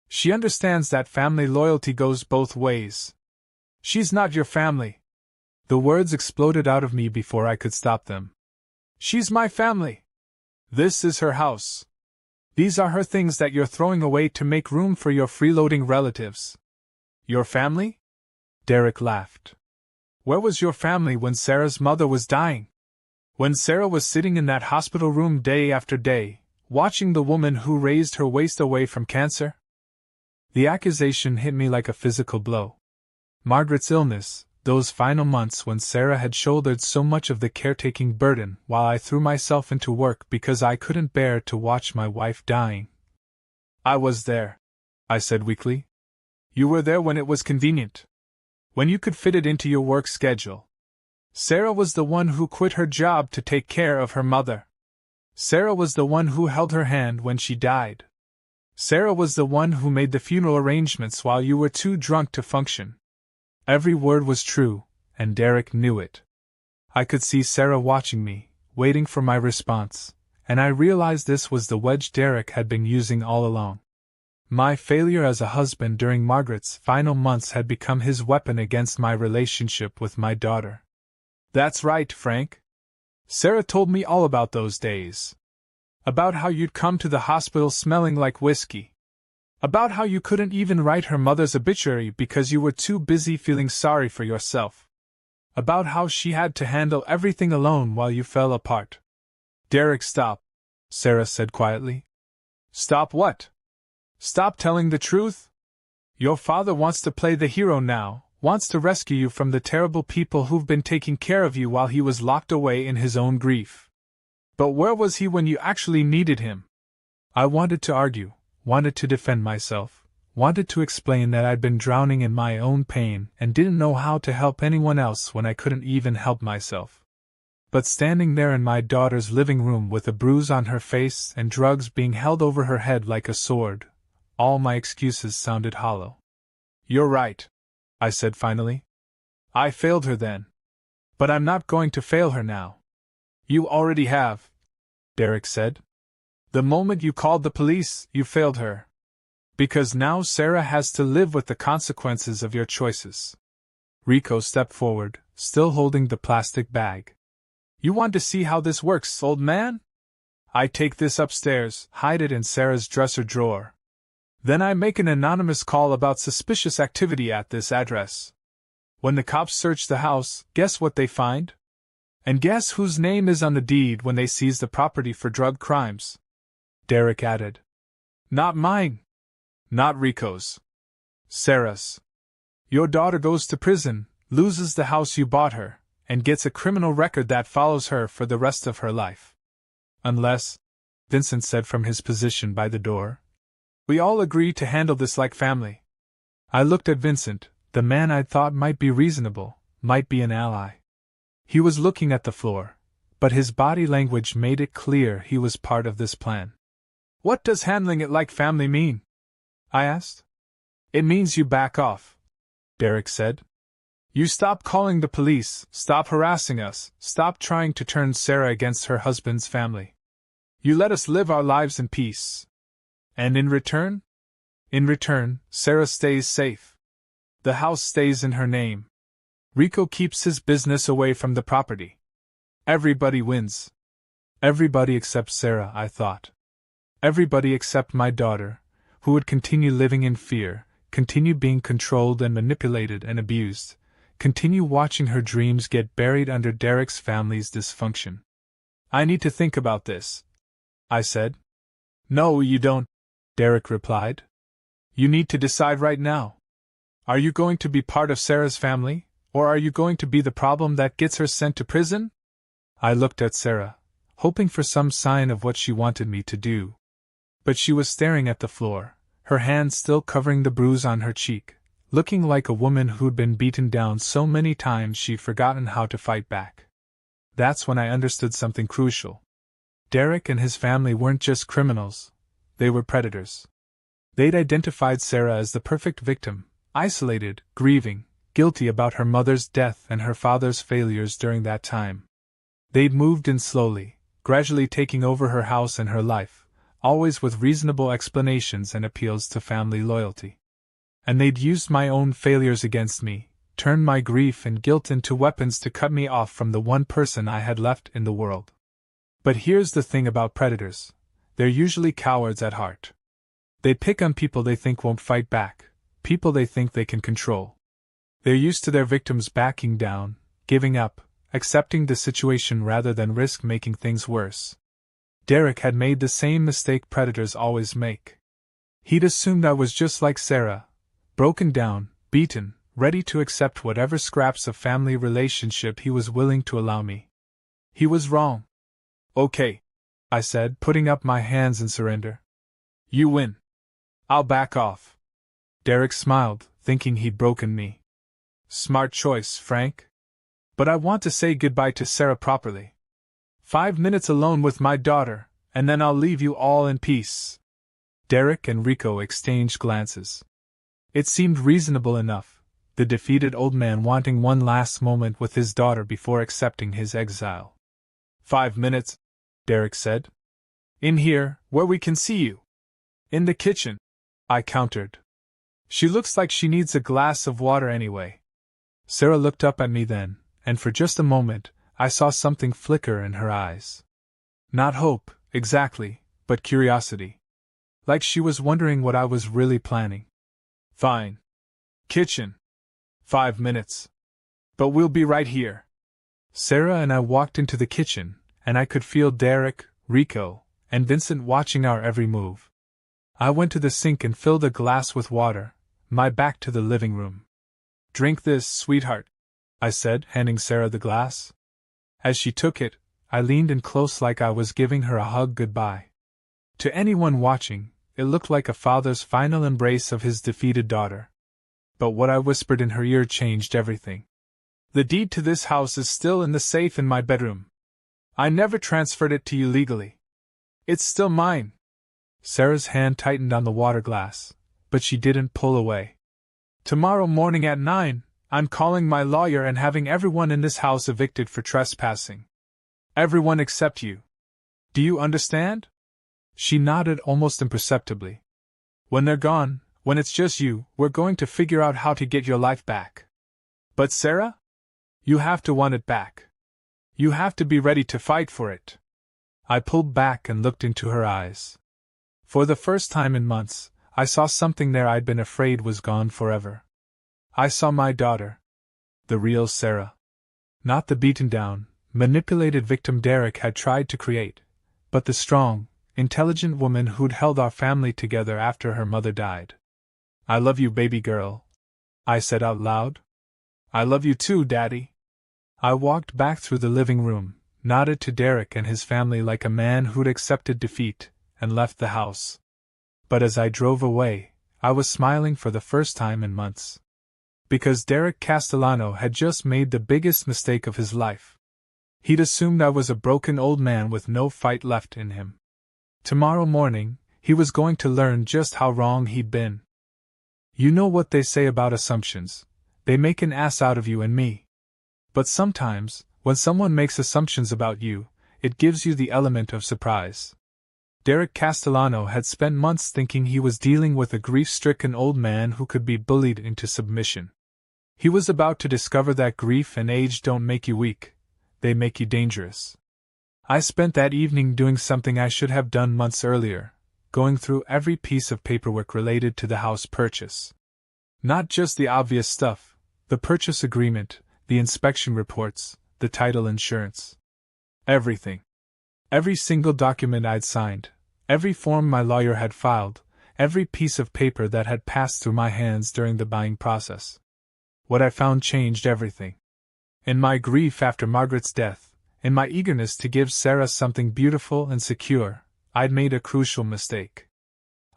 "She understands that family loyalty goes both ways. She's not your family." The words exploded out of me before I could stop them. "She's my family. This is her house. These are her things that you're throwing away to make room for your freeloading relatives." "Your family?" Derek laughed. "Where was your family when Sarah's mother was dying? When Sarah was sitting in that hospital room day after day, watching the woman who raised her waste away from cancer?" The accusation hit me like a physical blow. Margaret's illness, those final months when Sarah had shouldered so much of the caretaking burden while I threw myself into work because I couldn't bear to watch my wife dying. "I was there," I said weakly. "You were there when it was convenient. When you could fit it into your work schedule. Sarah was the one who quit her job to take care of her mother. Sarah was the one who held her hand when she died. Sarah was the one who made the funeral arrangements while you were too drunk to function." Every word was true, and Derek knew it. I could see Sarah watching me, waiting for my response, and I realized this was the wedge Derek had been using all along. My failure as a husband during Margaret's final months had become his weapon against my relationship with my daughter. "That's right, Frank. Sarah told me all about those days. About how you'd come to the hospital smelling like whiskey. About how you couldn't even write her mother's obituary because you were too busy feeling sorry for yourself. About how she had to handle everything alone while you fell apart." "Derek, stop," Sarah said quietly. "Stop what? Stop telling the truth? Your father wants to play the hero now, wants to rescue you from the terrible people who've been taking care of you while he was locked away in his own grief. But where was he when you actually needed him?" I wanted to argue, wanted to defend myself, wanted to explain that I'd been drowning in my own pain and didn't know how to help anyone else when I couldn't even help myself. But standing there in my daughter's living room with a bruise on her face and drugs being held over her head like a sword, all my excuses sounded hollow. "You're right," I said finally. "I failed her then. But I'm not going to fail her now." "You already have," Derek said. "The moment you called the police, you failed her. Because now Sarah has to live with the consequences of your choices. Rico stepped forward, still holding the plastic bag. You want to see how this works, old man? I take this upstairs, hide it in Sarah's dresser drawer. Then I make an anonymous call about suspicious activity at this address. When the cops search the house, guess what they find? And guess whose name is on the deed when they seize the property for drug crimes? Derek added. Not mine. Not Rico's. Sarah's. Your daughter goes to prison, loses the house you bought her, and gets a criminal record that follows her for the rest of her life. Unless, Vincent said from his position by the door, we all agree to handle this like family. I looked at Vincent, the man I'd thought might be reasonable, might be an ally. He was looking at the floor, but his body language made it clear he was part of this plan. What does handling it like family mean? I asked. It means you back off, Derek said. You stop calling the police, stop harassing us, stop trying to turn Sarah against her husband's family. You let us live our lives in peace. And in return? In return, Sarah stays safe. The house stays in her name. Rico keeps his business away from the property. Everybody wins. Everybody except Sarah, I thought. Everybody except my daughter, who would continue living in fear, continue being controlled and manipulated and abused, continue watching her dreams get buried under Derek's family's dysfunction. I need to think about this, I said. No, you don't, Derek replied. You need to decide right now. Are you going to be part of Sarah's family, or are you going to be the problem that gets her sent to prison? I looked at Sarah, hoping for some sign of what she wanted me to do. But she was staring at the floor, her hand still covering the bruise on her cheek, looking like a woman who'd been beaten down so many times she'd forgotten how to fight back. That's when I understood something crucial. Derek and his family weren't just criminals, they were predators. They'd identified Sarah as the perfect victim, isolated, grieving, guilty about her mother's death and her father's failures during that time. They'd moved in slowly, gradually taking over her house and her life, always with reasonable explanations and appeals to family loyalty. And they'd used my own failures against me, turned my grief and guilt into weapons to cut me off from the one person I had left in the world. But here's the thing about predators. They're usually cowards at heart. They pick on people they think won't fight back, people they think they can control. They're used to their victims backing down, giving up, accepting the situation rather than risk making things worse. Derek had made the same mistake predators always make. He'd assumed I was just like Sarah, broken down, beaten, ready to accept whatever scraps of family relationship he was willing to allow me. He was wrong. Okay, I said, putting up my hands in surrender. You win. I'll back off. Derek smiled, thinking he'd broken me. Smart choice, Frank. But I want to say goodbye to Sarah properly. 5 minutes alone with my daughter, and then I'll leave you all in peace. Derek and Rico exchanged glances. It seemed reasonable enough, the defeated old man wanting one last moment with his daughter before accepting his exile. 5 minutes, Derek said. In here, where we can see you. In the kitchen, I countered. She looks like she needs a glass of water anyway. Sarah looked up at me then, and for just a moment, I saw something flicker in her eyes. Not hope, exactly, but curiosity. Like she was wondering what I was really planning. Fine. Kitchen. 5 minutes. But we'll be right here. Sarah and I walked into the kitchen, and I could feel Derek, Rico, and Vincent watching our every move. I went to the sink and filled a glass with water, my back to the living room. Drink this, sweetheart, I said, handing Sarah the glass. As she took it, I leaned in close like I was giving her a hug goodbye. To anyone watching, it looked like a father's final embrace of his defeated daughter. But what I whispered in her ear changed everything. The deed to this house is still in the safe in my bedroom. I never transferred it to you legally. It's still mine. Sarah's hand tightened on the water glass, but she didn't pull away. Tomorrow morning at 9, I'm calling my lawyer and having everyone in this house evicted for trespassing. Everyone except you. Do you understand? She nodded almost imperceptibly. When they're gone, when it's just you, we're going to figure out how to get your life back. But Sarah? You have to want it back. You have to be ready to fight for it. I pulled back and looked into her eyes. For the first time in months, I saw something there I'd been afraid was gone forever. I saw my daughter. The real Sarah. Not the beaten down, manipulated victim Derek had tried to create, but the strong, intelligent woman who'd held our family together after her mother died. I love you, baby girl, I said out loud. I love you too, Daddy. I walked back through the living room, nodded to Derek and his family like a man who'd accepted defeat, and left the house. But as I drove away, I was smiling for the first time in months. Because Derek Castellano had just made the biggest mistake of his life. He'd assumed I was a broken old man with no fight left in him. Tomorrow morning, he was going to learn just how wrong he'd been. You know what they say about assumptions. They make an ass out of you and me. But sometimes, when someone makes assumptions about you, it gives you the element of surprise. Derek Castellano had spent months thinking he was dealing with a grief-stricken old man who could be bullied into submission. He was about to discover that grief and age don't make you weak, they make you dangerous. I spent that evening doing something I should have done months earlier, going through every piece of paperwork related to the house purchase. Not just the obvious stuff, the purchase agreement, the inspection reports, the title insurance. Everything. Every single document I'd signed, every form my lawyer had filed, every piece of paper that had passed through my hands during the buying process. What I found changed everything. In my grief after Margaret's death, in my eagerness to give Sarah something beautiful and secure, I'd made a crucial mistake.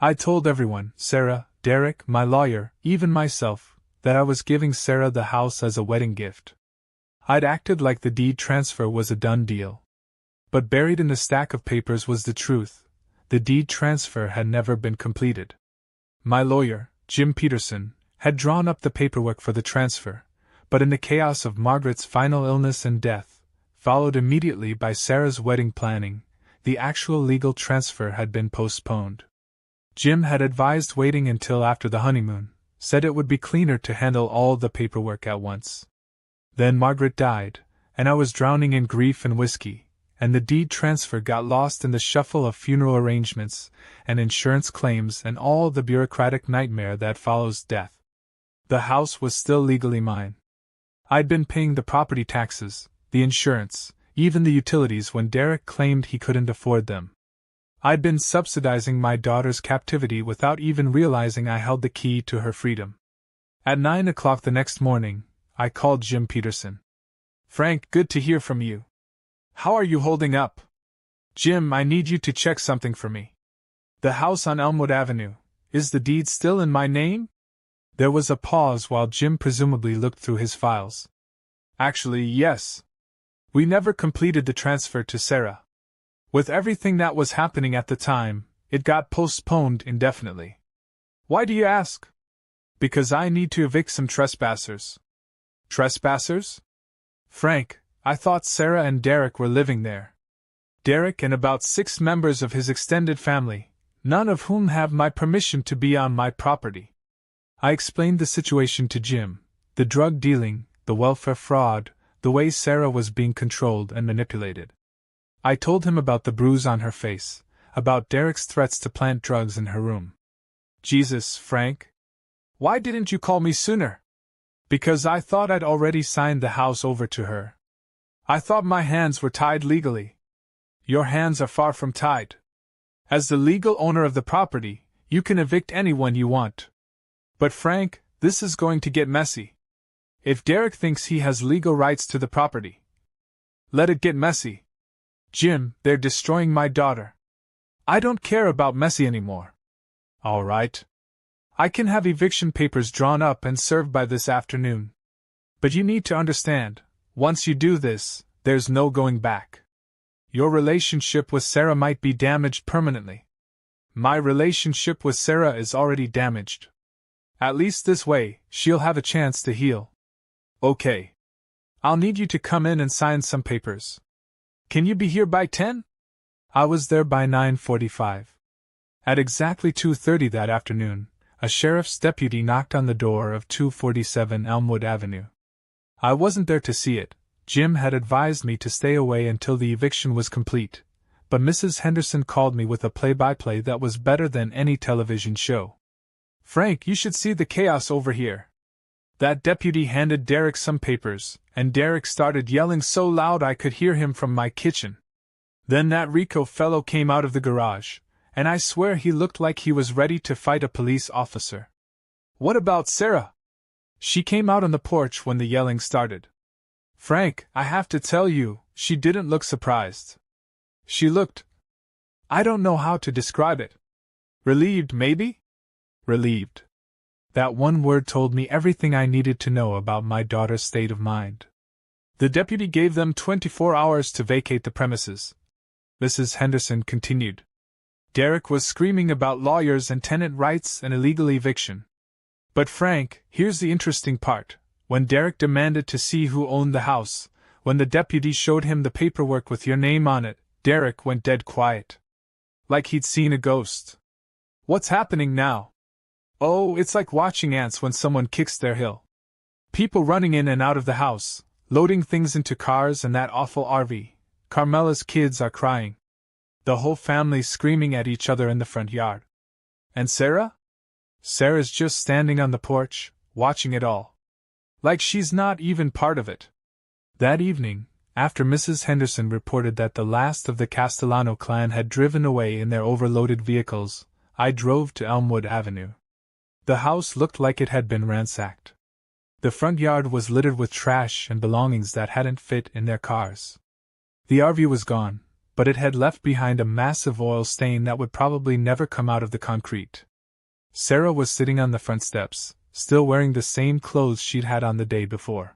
I told everyone, Sarah, Derek, my lawyer, even myself, that I was giving Sarah the house as a wedding gift. I'd acted like the deed transfer was a done deal. But buried in the stack of papers was the truth. The deed transfer had never been completed. My lawyer, Jim Peterson, had drawn up the paperwork for the transfer, but in the chaos of Margaret's final illness and death, followed immediately by Sarah's wedding planning, the actual legal transfer had been postponed. Jim had advised waiting until after the honeymoon, said it would be cleaner to handle all the paperwork at once. Then Margaret died, and I was drowning in grief and whiskey, and the deed transfer got lost in the shuffle of funeral arrangements, and insurance claims and all the bureaucratic nightmare that follows death. The house was still legally mine. I'd been paying the property taxes, the insurance, even the utilities when Derek claimed he couldn't afford them. I'd been subsidizing my daughter's captivity without even realizing I held the key to her freedom. At 9 o'clock the next morning, I called Jim Peterson. Frank, good to hear from you. How are you holding up? Jim, I need you to check something for me. The house on Elmwood Avenue, is the deed still in my name? There was a pause while Jim presumably looked through his files. Actually, yes. We never completed the transfer to Sarah. With everything that was happening at the time, it got postponed indefinitely. Why do you ask? Because I need to evict some trespassers. Trespassers? Frank, I thought Sarah and Derek were living there. Derek and about 6 members of his extended family, none of whom have my permission to be on my property. I explained the situation to Jim, the drug dealing, the welfare fraud, the way Sarah was being controlled and manipulated. I told him about the bruise on her face, about Derek's threats to plant drugs in her room. Jesus, Frank. Why didn't you call me sooner? Because I thought I'd already signed the house over to her. I thought my hands were tied legally. Your hands are far from tied. As the legal owner of the property, you can evict anyone you want. But Frank, this is going to get messy. If Derek thinks he has legal rights to the property, let it get messy. Jim, they're destroying my daughter. I don't care about messy anymore. All right. I can have eviction papers drawn up and served by this afternoon. But you need to understand, once you do this, there's no going back. Your relationship with Sarah might be damaged permanently. My relationship with Sarah is already damaged. At least this way, she'll have a chance to heal. Okay. I'll need you to come in and sign some papers. Can you be here by 10? I was there by 9:45. At exactly 2:30 that afternoon, a sheriff's deputy knocked on the door of 247 Elmwood Avenue. I wasn't there to see it. Jim had advised me to stay away until the eviction was complete, but Mrs. Henderson called me with a play-by-play that was better than any television show. "Frank, you should see the chaos over here." That deputy handed Derek some papers, and Derek started yelling so loud I could hear him from my kitchen. Then that Rico fellow came out of the garage, and I swear he looked like he was ready to fight a police officer. "What about Sarah?" She came out on the porch when the yelling started. Frank, I have to tell you, she didn't look surprised. She looked... I don't know how to describe it. Relieved, maybe? Relieved. That one word told me everything I needed to know about my daughter's state of mind. The deputy gave them 24 hours to vacate the premises. Mrs. Henderson continued. Derek was screaming about lawyers and tenant rights and illegal eviction. But Frank, here's the interesting part. When Derek demanded to see who owned the house, when the deputy showed him the paperwork with your name on it, Derek went dead quiet. Like he'd seen a ghost. What's happening now? Oh, it's like watching ants when someone kicks their heel. People running in and out of the house, loading things into cars and that awful RV. Carmela's kids are crying. The whole family screaming at each other in the front yard. And Sarah? Sarah's just standing on the porch, watching it all. Like she's not even part of it. That evening, after Mrs. Henderson reported that the last of the Castellano clan had driven away in their overloaded vehicles, I drove to Elmwood Avenue. The house looked like it had been ransacked. The front yard was littered with trash and belongings that hadn't fit in their cars. The RV was gone, but it had left behind a massive oil stain that would probably never come out of the concrete. Sarah was sitting on the front steps, still wearing the same clothes she'd had on the day before.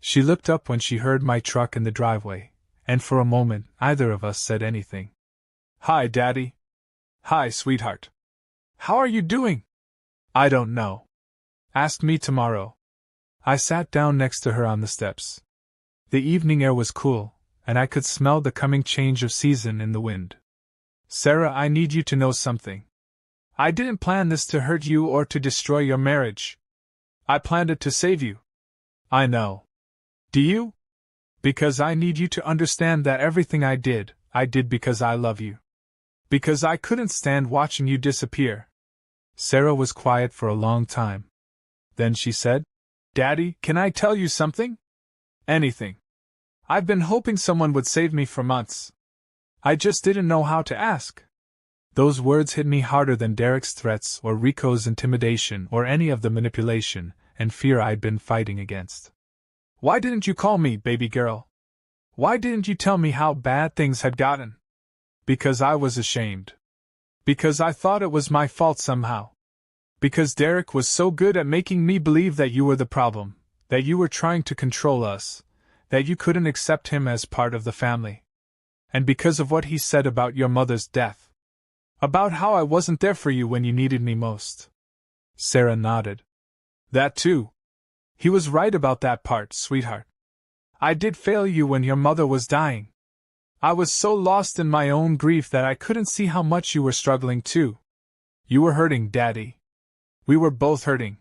She looked up when she heard my truck in the driveway, and for a moment neither of us said anything. "Hi, Daddy." "Hi, sweetheart. How are you doing?" "I don't know. Ask me tomorrow." I sat down next to her on the steps. The evening air was cool, and I could smell the coming change of season in the wind. "Sarah, I need you to know something. I didn't plan this to hurt you or to destroy your marriage. I planned it to save you." "I know. Do you? Because I need you to understand that everything I did because I love you. Because I couldn't stand watching you disappear." Sarah was quiet for a long time. Then she said, "Daddy, can I tell you something? Anything. I've been hoping someone would save me for months. I just didn't know how to ask." Those words hit me harder than Derek's threats or Rico's intimidation or any of the manipulation and fear I'd been fighting against. "Why didn't you call me, baby girl? Why didn't you tell me how bad things had gotten?" "Because I was ashamed. Because I thought it was my fault somehow. Because Derek was so good at making me believe that you were the problem, that you were trying to control us, that you couldn't accept him as part of the family. And because of what he said about your mother's death. About how I wasn't there for you when you needed me most." Sarah nodded. "That too. He was right about that part, sweetheart. I did fail you when your mother was dying. I was so lost in my own grief that I couldn't see how much you were struggling too. You were hurting, Daddy. We were both hurting.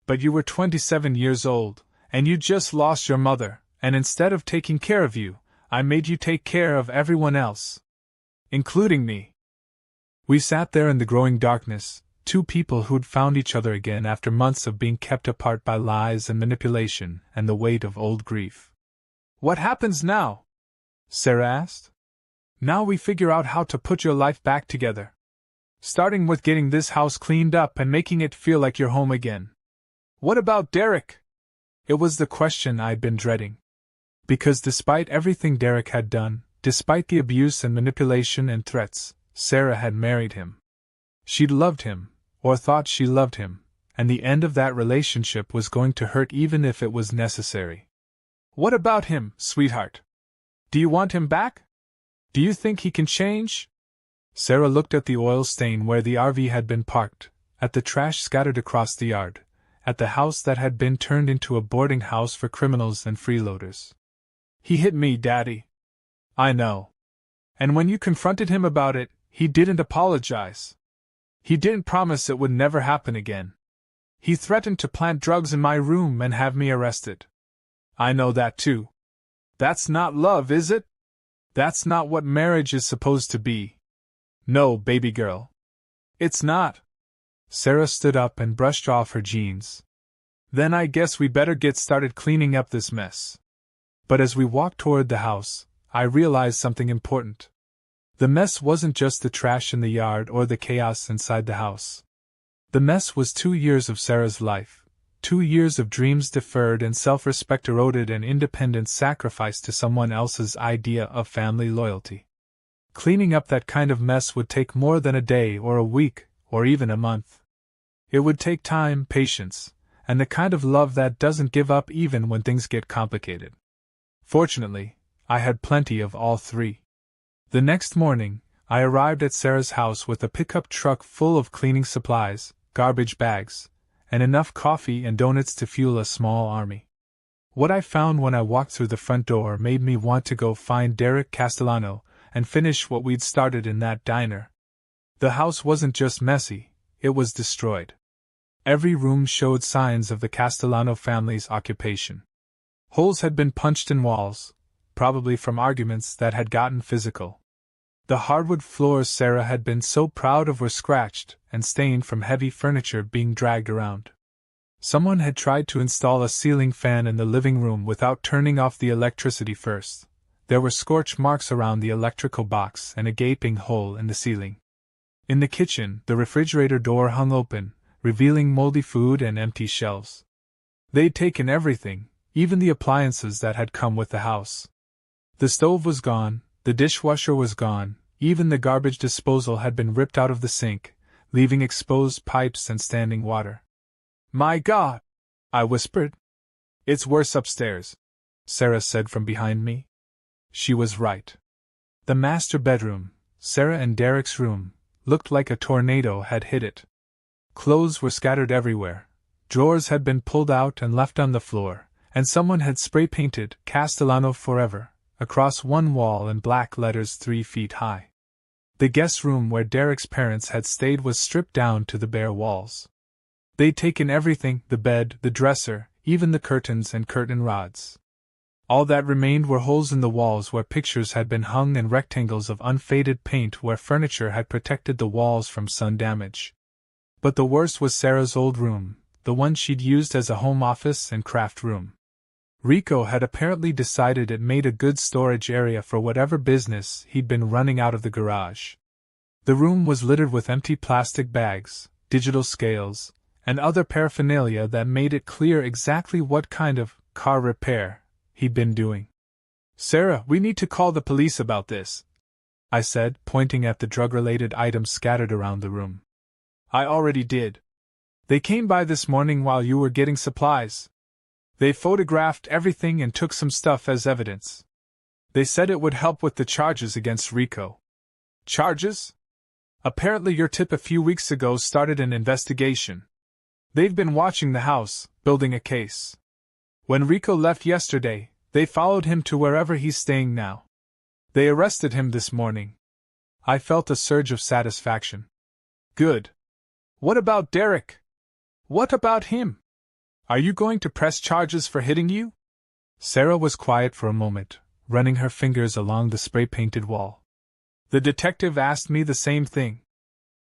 But you were 27 years old, and you just lost your mother, and instead of taking care of you, I made you take care of everyone else. Including me." We sat there in the growing darkness, two people who'd found each other again after months of being kept apart by lies and manipulation and the weight of old grief. "What happens now?" Sarah asked. "Now we figure out how to put your life back together. Starting with getting this house cleaned up and making it feel like your home again." "What about Derek?" It was the question I'd been dreading. Because despite everything Derek had done, despite the abuse and manipulation and threats, Sarah had married him. She'd loved him, or thought she loved him, and the end of that relationship was going to hurt even if it was necessary. "What about him, sweetheart? Do you want him back? Do you think he can change?" Sarah looked at the oil stain where the RV had been parked, at the trash scattered across the yard, at the house that had been turned into a boarding house for criminals and freeloaders. "He hit me, Daddy." "I know. And when you confronted him about it, he didn't apologize. He didn't promise it would never happen again. He threatened to plant drugs in my room and have me arrested. I know that too. That's not love, is it? That's not what marriage is supposed to be. No, baby girl. It's not. Sarah stood up and brushed off her jeans. Then I guess we better get started cleaning up this mess. But as we walked toward the house, I realized something important. The mess wasn't just the trash in the yard or the chaos inside the house. The mess was 2 years of Sarah's life, 2 years of dreams deferred and self-respect eroded and independence sacrificed to someone else's idea of family loyalty. Cleaning up that kind of mess would take more than a day or a week or even a month. It would take time, patience, and the kind of love that doesn't give up even when things get complicated. Fortunately, I had plenty of all three. The next morning, I arrived at Sarah's house with a pickup truck full of cleaning supplies, garbage bags, and enough coffee and donuts to fuel a small army. What I found when I walked through the front door made me want to go find Derek Castellano and finish what we'd started in that diner. The house wasn't just messy, it was destroyed. Every room showed signs of the Castellano family's occupation. Holes had been punched in walls, probably from arguments that had gotten physical. The hardwood floors Sarah had been so proud of were scratched and stained from heavy furniture being dragged around. Someone had tried to install a ceiling fan in the living room without turning off the electricity first. There were scorch marks around the electrical box and a gaping hole in the ceiling. In the kitchen, the refrigerator door hung open, revealing moldy food and empty shelves. They'd taken everything, even the appliances that had come with the house. The stove was gone, the dishwasher was gone, even the garbage disposal had been ripped out of the sink, leaving exposed pipes and standing water. "My God!" I whispered. "It's worse upstairs," Sarah said from behind me. She was right. The master bedroom, Sarah and Derek's room, looked like a tornado had hit it. Clothes were scattered everywhere, drawers had been pulled out and left on the floor, and someone had spray-painted "Castellano Forever" across one wall in black letters 3 feet high. The guest room where Derek's parents had stayed was stripped down to the bare walls. They'd taken everything, the bed, the dresser, even the curtains and curtain rods. All that remained were holes in the walls where pictures had been hung and rectangles of unfaded paint where furniture had protected the walls from sun damage. But the worst was Sarah's old room, the one she'd used as a home office and craft room. Rico had apparently decided it made a good storage area for whatever business he'd been running out of the garage. The room was littered with empty plastic bags, digital scales, and other paraphernalia that made it clear exactly what kind of car repair he'd been doing. "Sarah, we need to call the police about this," I said, pointing at the drug-related items scattered around the room. "I already did. They came by this morning while you were getting supplies. They photographed everything and took some stuff as evidence. They said it would help with the charges against Rico." "Charges?" "Apparently your tip a few weeks ago started an investigation. They've been watching the house, building a case. When Rico left yesterday, they followed him to wherever he's staying now. They arrested him this morning." I felt a surge of satisfaction. "Good. What about Derek? What about him? Are you going to press charges for hitting you?" Sarah was quiet for a moment, running her fingers along the spray-painted wall. "The detective asked me the same thing.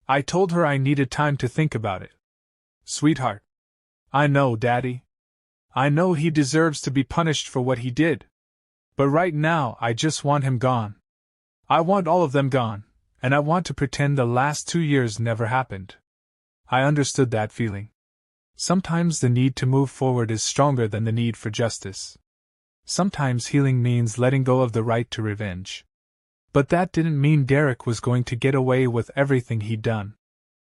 I told her I needed time to think about it." "Sweetheart. I know, Daddy. I know he deserves to be punished for what he did. But right now I just want him gone. I want all of them gone, and I want to pretend the last 2 years never happened." I understood that feeling. Sometimes the need to move forward is stronger than the need for justice. Sometimes healing means letting go of the right to revenge. But that didn't mean Derek was going to get away with everything he'd done.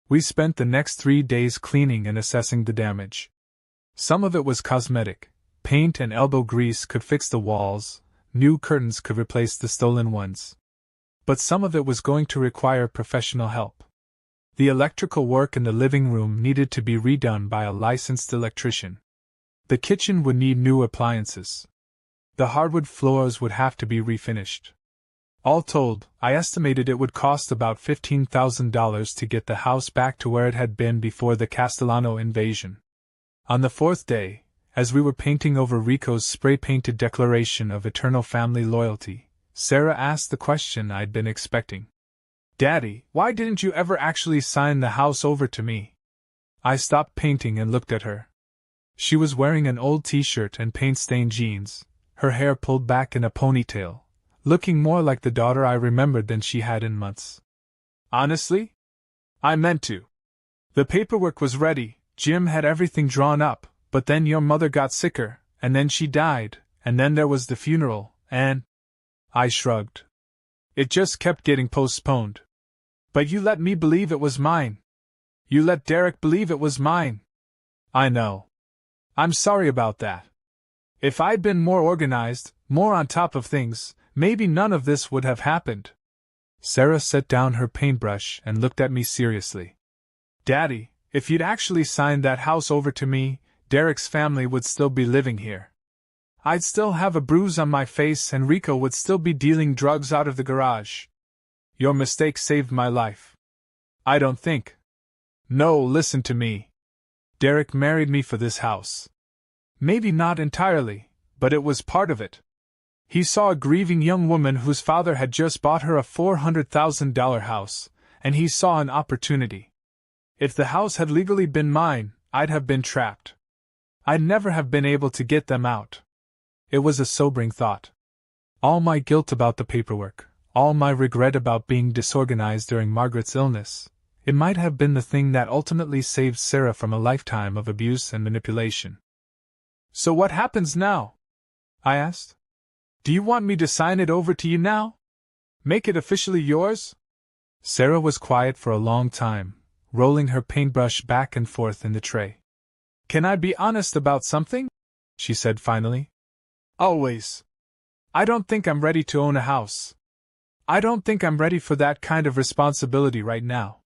We spent the next 3 days cleaning and assessing the damage. Some of it was cosmetic. Paint and elbow grease could fix the walls, new curtains could replace the stolen ones. But some of it was going to require professional help. The electrical work in the living room needed to be redone by a licensed electrician. The kitchen would need new appliances. The hardwood floors would have to be refinished. All told, I estimated it would cost about $15,000 to get the house back to where it had been before the Castellano invasion. On the fourth day, as we were painting over Rico's spray-painted declaration of eternal family loyalty, Sarah asked the question I'd been expecting. "Daddy, why didn't you ever actually sign the house over to me?" I stopped painting and looked at her. She was wearing an old t-shirt and paint-stained jeans, her hair pulled back in a ponytail, looking more like the daughter I remembered than she had in months. "Honestly? I meant to. The paperwork was ready, Jim had everything drawn up, but then your mother got sicker, and then she died, and then there was the funeral, and—" I shrugged. "It just kept getting postponed. But you let me believe it was mine. You let Derek believe it was mine." "I know. I'm sorry about that. If I'd been more organized, more on top of things, maybe none of this would have happened." Sarah set down her paintbrush and looked at me seriously. "Daddy, if you'd actually signed that house over to me, Derek's family would still be living here. I'd still have a bruise on my face and Rico would still be dealing drugs out of the garage. Your mistake saved my life. I don't think. No, listen to me. Derek married me for this house. Maybe not entirely, but it was part of it. He saw a grieving young woman whose father had just bought her a $400,000 house, and he saw an opportunity. If the house had legally been mine, I'd have been trapped. I'd never have been able to get them out." It was a sobering thought. All my guilt about the paperwork, all my regret about being disorganized during Margaret's illness, it might have been the thing that ultimately saved Sarah from a lifetime of abuse and manipulation. "So what happens now?" I asked. "Do you want me to sign it over to you now? Make it officially yours?" Sarah was quiet for a long time, rolling her paintbrush back and forth in the tray. "Can I be honest about something?" she said finally. "Always. I don't think I'm ready to own a house. I don't think I'm ready for that kind of responsibility right now."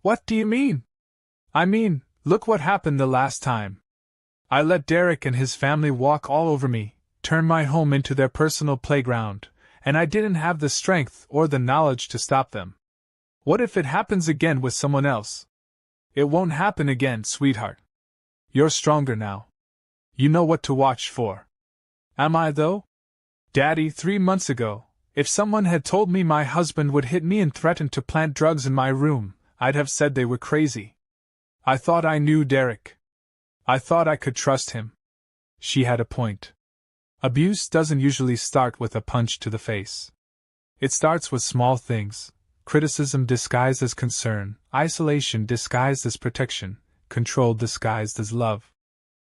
"What do you mean?" "I mean, look what happened the last time. I let Derek and his family walk all over me, turn my home into their personal playground, and I didn't have the strength or the knowledge to stop them. What if it happens again with someone else?" "It won't happen again, sweetheart. You're stronger now. You know what to watch for." "Am I, though? Daddy, 3 months ago, if someone had told me my husband would hit me and threaten to plant drugs in my room, I'd have said they were crazy. I thought I knew Derek. I thought I could trust him." She had a point. Abuse doesn't usually start with a punch to the face. It starts with small things: criticism disguised as concern, isolation disguised as protection, control disguised as love.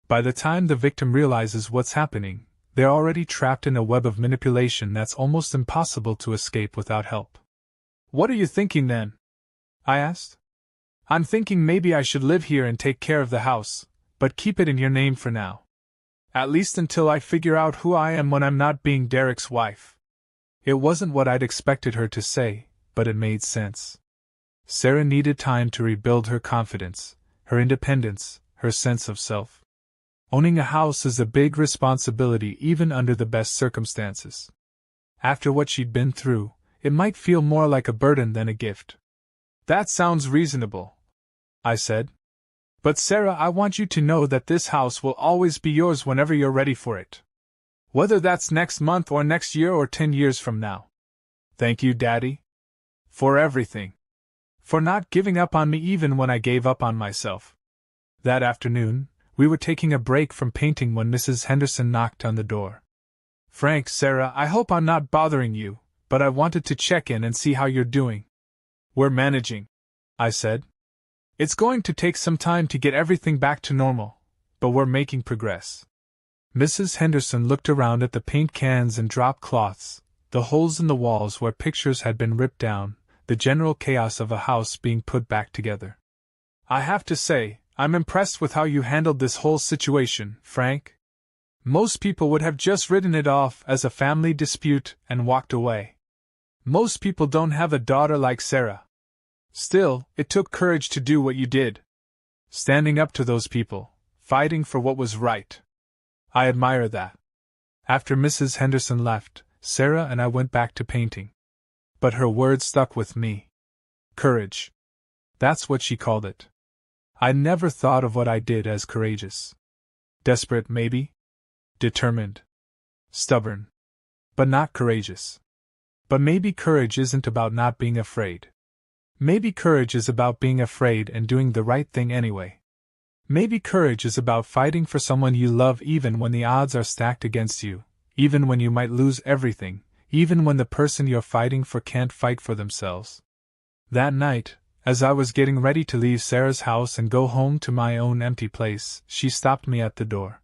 By the time the victim realizes what's happening, they're already trapped in a web of manipulation that's almost impossible to escape without help. "What are you thinking then?" I asked. "I'm thinking maybe I should live here and take care of the house, but keep it in your name for now. At least until I figure out who I am when I'm not being Derek's wife." It wasn't what I'd expected her to say, but it made sense. Sarah needed time to rebuild her confidence, her independence, her sense of self. Owning a house is a big responsibility even under the best circumstances. After what she'd been through, it might feel more like a burden than a gift. "That sounds reasonable," I said. "But Sarah, I want you to know that this house will always be yours whenever you're ready for it. Whether that's next month or next year or 10 years from now. Thank you, Daddy. For everything. For not giving up on me even when I gave up on myself." That afternoon, we were taking a break from painting when Mrs. Henderson knocked on the door. "Frank, Sarah, I hope I'm not bothering you, but I wanted to check in and see how you're doing." "We're managing," I said. "It's going to take some time to get everything back to normal, but we're making progress." Mrs. Henderson looked around at the paint cans and drop cloths, the holes in the walls where pictures had been ripped down, the general chaos of a house being put back together. "I have to say, I'm impressed with how you handled this whole situation, Frank. Most people would have just written it off as a family dispute and walked away. Most people don't have a daughter like Sarah. Still, it took courage to do what you did. Standing up to those people, fighting for what was right. I admire that." After Mrs. Henderson left, Sarah and I went back to painting. but her words stuck with me. Courage. That's what she called it. I never thought of what I did as courageous. Desperate, maybe? Determined. Stubborn. But not courageous. But maybe courage isn't about not being afraid. Maybe courage is about being afraid and doing the right thing anyway. Maybe courage is about fighting for someone you love even when the odds are stacked against you, even when you might lose everything, even when the person you're fighting for can't fight for themselves. That night, as I was getting ready to leave Sarah's house and go home to my own empty place, she stopped me at the door.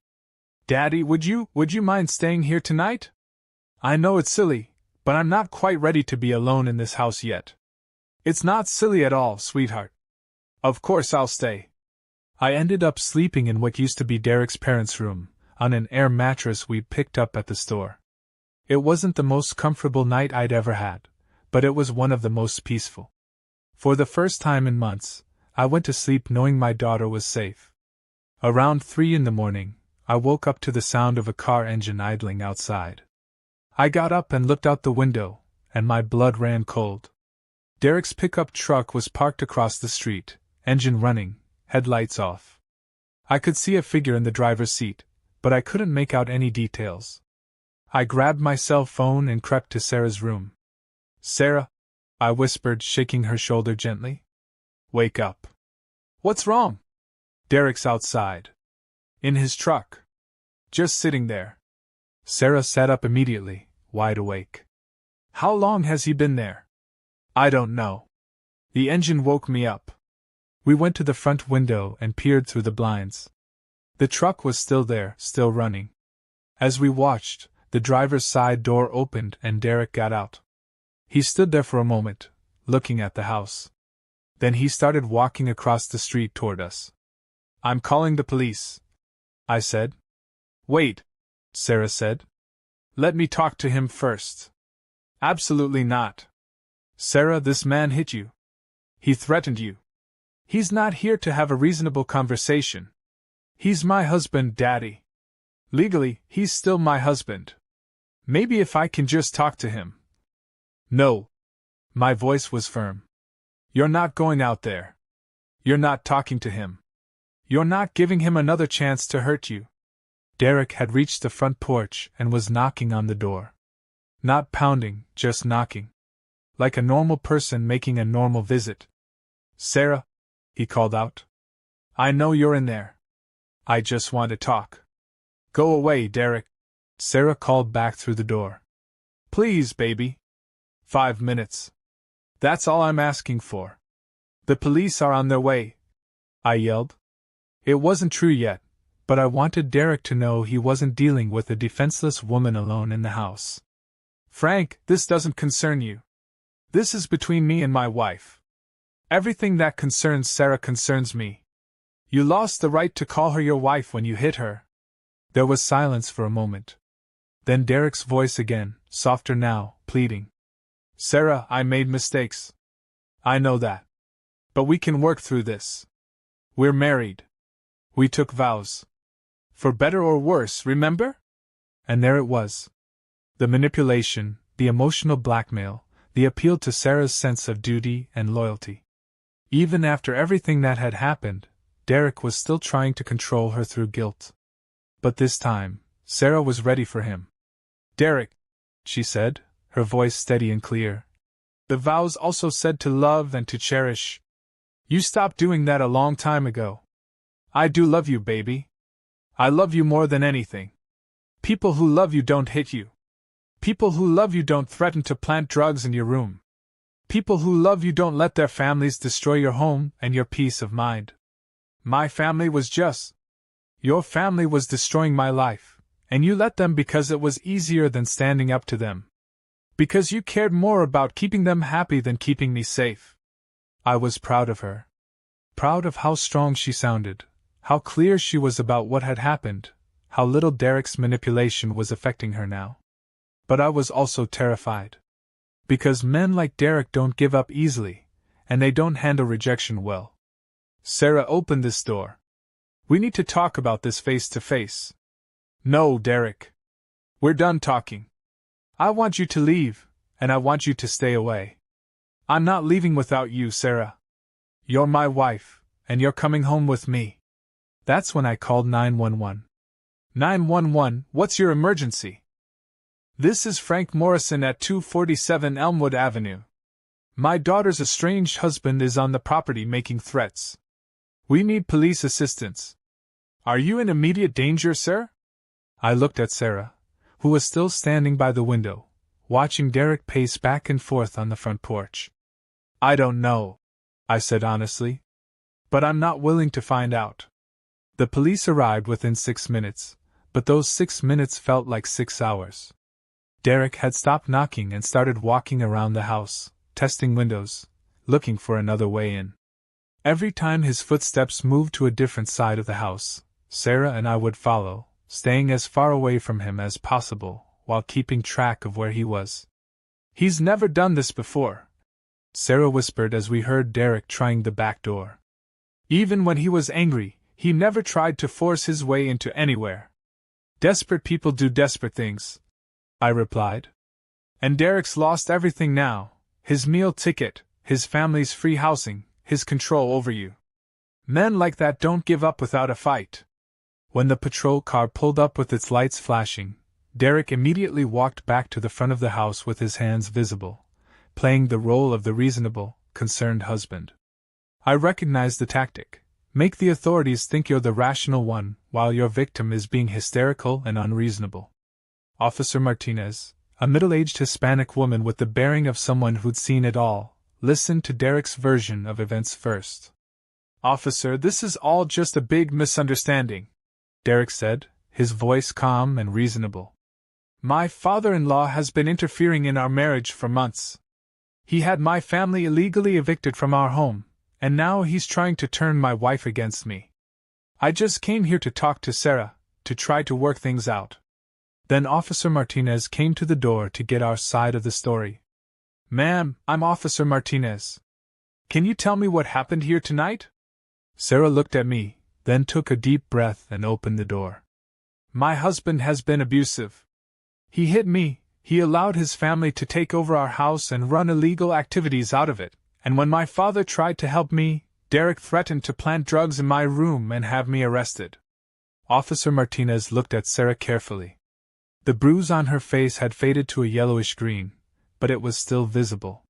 "Daddy, would you mind staying here tonight? I know it's silly, but I'm not quite ready to be alone in this house yet." "It's not silly at all, sweetheart. Of course I'll stay." I ended up sleeping in what used to be Derek's parents' room, on an air mattress we'd picked up at the store. It wasn't the most comfortable night I'd ever had, but it was one of the most peaceful. For the first time in months, I went to sleep knowing my daughter was safe. Around 3 in the morning, I woke up to the sound of a car engine idling outside. I got up and looked out the window, and my blood ran cold. Derek's pickup truck was parked across the street, engine running, headlights off. I could see a figure in the driver's seat, but I couldn't make out any details. I grabbed my cell phone and crept to Sarah's room. "Sarah," I whispered, shaking her shoulder gently. "Wake up." "What's wrong?" "Derek's outside. In his truck. Just sitting there." Sarah sat up immediately, wide awake. "How long has he been there?" "I don't know. The engine woke me up." We went to the front window and peered through the blinds. The truck was still there, still running. As we watched, the driver's side door opened and Derek got out. He stood there for a moment, looking at the house. Then he started walking across the street toward us. "I'm calling the police," I said. "Wait," Sarah said. "Let me talk to him first." "Absolutely not. Sarah, this man hit you. He threatened you. He's not here to have a reasonable conversation. He's my husband, Daddy. Legally, he's still my husband. Maybe if I can just talk to him." "No." My voice was firm. "You're not going out there. You're not talking to him. You're not giving him another chance to hurt you." Derek had reached the front porch and was knocking on the door. Not pounding, just knocking. Like a normal person making a normal visit. "Sarah," he called out. "I know you're in there. I just want to talk." "Go away, Derek," Sarah called back through the door. "Please, baby. 5 minutes. That's all I'm asking for." "The police are on their way," I yelled. It wasn't true yet, but I wanted Derek to know he wasn't dealing with a defenseless woman alone in the house. "Frank, this doesn't concern you. This is between me and my wife. Everything that concerns Sarah concerns me. You lost the right to call her your wife when you hit her." There was silence for a moment. Then Derek's voice again, softer now, pleading. "Sarah, I made mistakes. I know that. But we can work through this. We're married. We took vows. For better or worse, remember?" And there it was. The manipulation, the emotional blackmail, the appeal to Sarah's sense of duty and loyalty. Even after everything that had happened, Derek was still trying to control her through guilt. But this time, Sarah was ready for him. "Derek," she said, her voice steady and clear. "The vows also said to love and to cherish. You stopped doing that a long time ago. I do love you, baby. I love you more than anything. People who love you don't hit you. People who love you don't threaten to plant drugs in your room. People who love you don't let their families destroy your home and your peace of mind. My family was just. Your family was destroying my life, and you let them because it was easier than standing up to them. Because you cared more about keeping them happy than keeping me safe." I was proud of her. Proud of how strong she sounded, how clear she was about what had happened, how little Derek's manipulation was affecting her now. But I was also terrified. Because men like Derek don't give up easily, and they don't handle rejection well. "Sarah, open this door. We need to talk about this face to face." "No, Derek. We're done talking. I want you to leave, and I want you to stay away. I'm not leaving without you, Sarah. You're my wife, and you're coming home with me. That's when I called 911. 911, what's your emergency? This is Frank Morrison at 247 Elmwood Avenue. My daughter's estranged husband is on the property making threats. We need police assistance. Are you in immediate danger, sir? I looked at Sarah, who was still standing by the window, watching Derek pace back and forth on the front porch. I don't know, I said honestly. But I'm not willing to find out. The police arrived within 6 minutes, but those 6 minutes felt like 6 hours. Derek had stopped knocking and started walking around the house, testing windows, looking for another way in. Every time his footsteps moved to a different side of the house, Sarah and I would follow, staying as far away from him as possible, while keeping track of where he was. He's never done this before, Sarah whispered as we heard Derek trying the back door. Even when he was angry, he never tried to force his way into anywhere. Desperate people do desperate things, I replied. And Derek's lost everything now, his meal ticket, his family's free housing, his control over you. Men like that don't give up without a fight. When the patrol car pulled up with its lights flashing, Derek immediately walked back to the front of the house with his hands visible, playing the role of the reasonable, concerned husband. I recognized the tactic. Make the authorities think you're the rational one, while your victim is being hysterical and unreasonable. Officer Martinez, a middle-aged Hispanic woman with the bearing of someone who'd seen it all, listened to Derek's version of events first. Officer, this is all just a big misunderstanding, Derek said, his voice calm and reasonable. My father-in-law has been interfering in our marriage for months. He had my family illegally evicted from our home, and now he's trying to turn my wife against me. I just came here to talk to Sarah, to try to work things out. Then Officer Martinez came to the door to get our side of the story. Ma'am, I'm Officer Martinez. Can you tell me what happened here tonight? Sarah looked at me, then took a deep breath and opened the door. My husband has been abusive. He hit me, he allowed his family to take over our house and run illegal activities out of it, and when my father tried to help me, Derek threatened to plant drugs in my room and have me arrested. Officer Martinez looked at Sarah carefully. The bruise on her face had faded to a yellowish green, but it was still visible.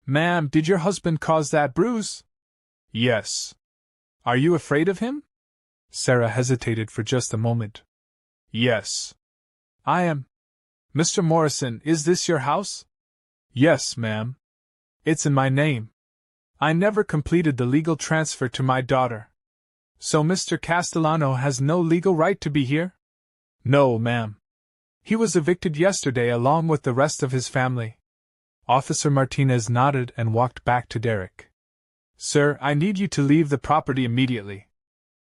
Ma'am, did your husband cause that bruise? Yes. Are you afraid of him? Sarah hesitated for just a moment. Yes. I am. Mr. Morrison, is this your house? Yes, ma'am. It's in my name. I never completed the legal transfer to my daughter. So Mr. Castellano has no legal right to be here? No, ma'am. He was evicted yesterday along with the rest of his family. Officer Martinez nodded and walked back to Derek. Sir, I need you to leave the property immediately.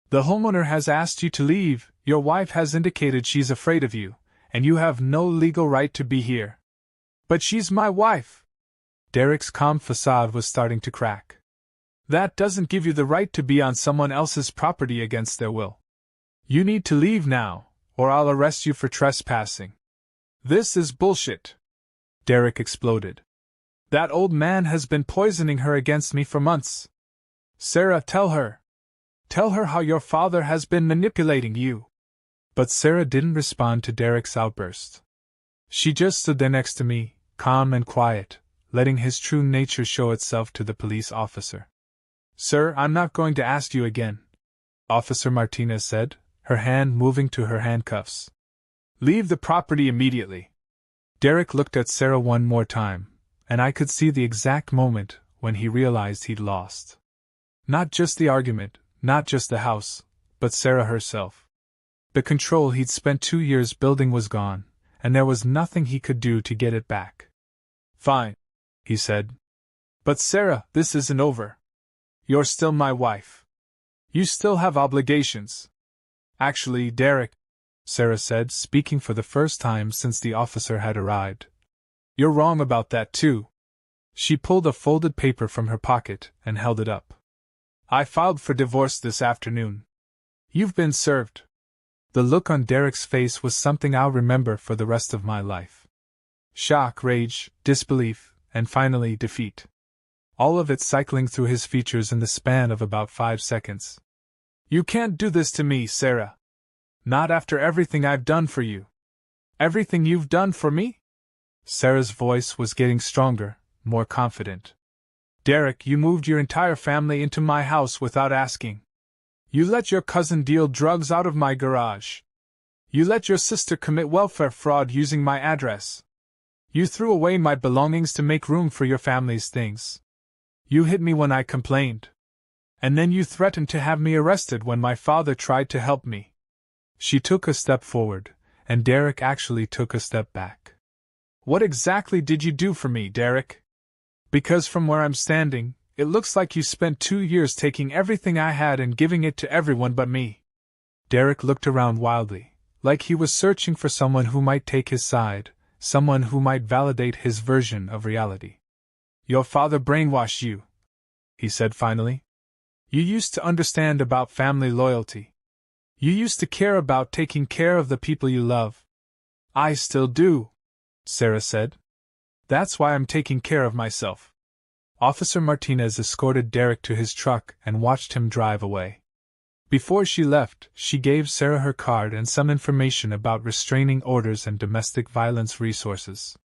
The homeowner has asked you to leave, your wife has indicated she's afraid of you, and you have no legal right to be here. But she's my wife. Derek's calm facade was starting to crack. That doesn't give you the right to be on someone else's property against their will. You need to leave now, or I'll arrest you for trespassing. This is bullshit. Derek exploded. That old man has been poisoning her against me for months. Sarah, tell her. Tell her how your father has been manipulating you. But Sarah didn't respond to Derek's outburst. She just stood there next to me, calm and quiet, letting his true nature show itself to the police officer. Sir, I'm not going to ask you again, Officer Martinez said, her hand moving to her handcuffs. Leave the property immediately. Derek looked at Sarah one more time, and I could see the exact moment when he realized he'd lost. Not just the argument, not just the house, but Sarah herself. The control he'd spent 2 years building was gone, and there was nothing he could do to get it back. Fine, he said. But Sarah, this isn't over. You're still my wife. You still have obligations. Actually, Derek, Sarah said, speaking for the first time since the officer had arrived. You're wrong about that too. She pulled a folded paper from her pocket and held it up. I filed for divorce this afternoon. You've been served. The look on Derek's face was something I'll remember for the rest of my life. Shock, rage, disbelief, and finally defeat. All of it cycling through his features in the span of about 5 seconds. You can't do this to me, Sarah. Not after everything I've done for you. Everything you've done for me? Sarah's voice was getting stronger, more confident. Derek, you moved your entire family into my house without asking. You let your cousin deal drugs out of my garage. You let your sister commit welfare fraud using my address. You threw away my belongings to make room for your family's things. You hit me when I complained. And then you threatened to have me arrested when my father tried to help me. She took a step forward, and Derek actually took a step back. What exactly did you do for me, Derek? Because from where I'm standing, it looks like you spent 2 years taking everything I had and giving it to everyone but me. Derek looked around wildly, like he was searching for someone who might take his side, someone who might validate his version of reality. Your father brainwashed you, he said finally. You used to understand about family loyalty. You used to care about taking care of the people you love. I still do, Sarah said. That's why I'm taking care of myself. Officer Martinez escorted Derek to his truck and watched him drive away. Before she left, she gave Sarah her card and some information about restraining orders and domestic violence resources.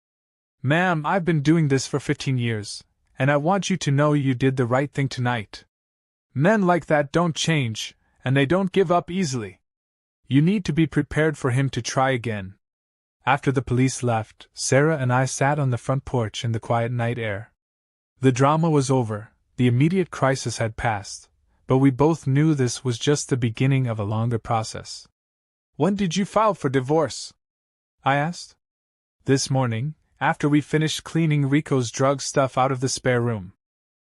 Ma'am, I've been doing this for 15 years, and I want you to know you did the right thing tonight. Men like that don't change, and they don't give up easily. You need to be prepared for him to try again. After the police left, Sarah and I sat on the front porch in the quiet night air. The drama was over, the immediate crisis had passed, but we both knew this was just the beginning of a longer process. When did you file for divorce? I asked. This morning, after we finished cleaning Rico's drug stuff out of the spare room.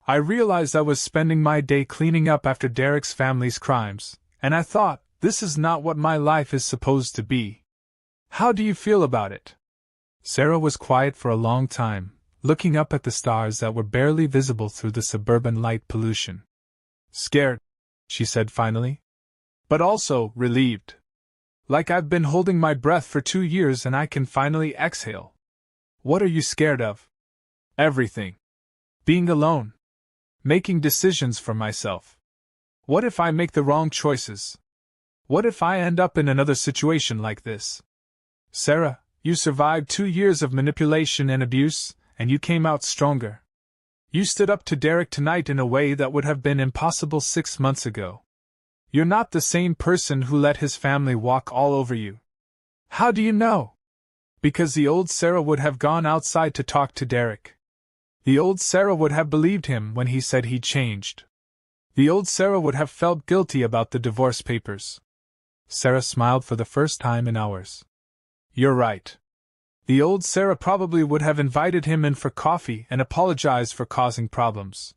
I realized I was spending my day cleaning up after Derek's family's crimes, and I thought, this is not what my life is supposed to be. How do you feel about it? Sarah was quiet for a long time, looking up at the stars that were barely visible through the suburban light pollution. Scared, she said finally. But also relieved. Like I've been holding my breath for 2 years and I can finally exhale. What are you scared of? Everything. Being alone. Making decisions for myself. What if I make the wrong choices? What if I end up in another situation like this? Sarah, you survived 2 years of manipulation and abuse, and you came out stronger. You stood up to Derek tonight in a way that would have been impossible 6 months ago. You're not the same person who let his family walk all over you. How do you know? Because the old Sarah would have gone outside to talk to Derek. The old Sarah would have believed him when he said he changed. The old Sarah would have felt guilty about the divorce papers. Sarah smiled for the first time in hours. You're right. The old Sarah probably would have invited him in for coffee and apologized for causing problems.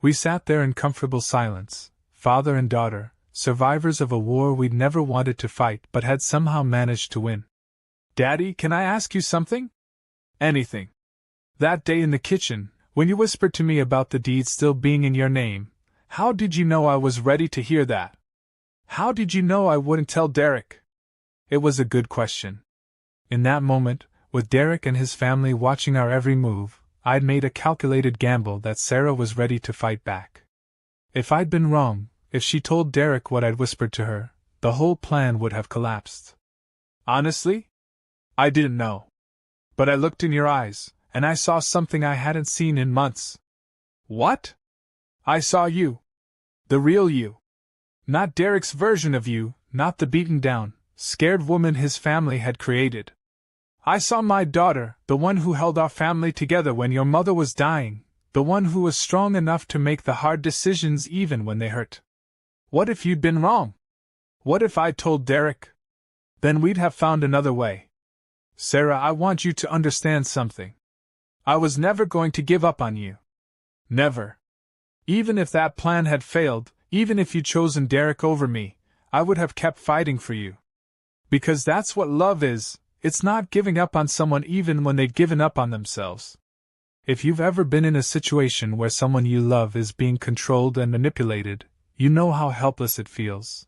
We sat there in comfortable silence, father and daughter, survivors of a war we'd never wanted to fight but had somehow managed to win. Daddy, can I ask you something? Anything. That day in the kitchen, when you whispered to me about the deed still being in your name, how did you know I was ready to hear that? How did you know I wouldn't tell Derek? It was a good question. In that moment, with Derek and his family watching our every move, I'd made a calculated gamble that Sarah was ready to fight back. If I'd been wrong, if she told Derek what I'd whispered to her, the whole plan would have collapsed. Honestly? I didn't know. But I looked in your eyes, and I saw something I hadn't seen in months. What? I saw you. The real you. Not Derek's version of you, not the beaten down, scared woman his family had created. I saw my daughter, the one who held our family together when your mother was dying, the one who was strong enough to make the hard decisions even when they hurt. What if you'd been wrong? What if I'd told Derek? Then we'd have found another way. Sarah, I want you to understand something. I was never going to give up on you. Never. Even if that plan had failed, even if you'd chosen Derek over me, I would have kept fighting for you. Because that's what love is, it's not giving up on someone even when they've given up on themselves. If you've ever been in a situation where someone you love is being controlled and manipulated, you know how helpless it feels.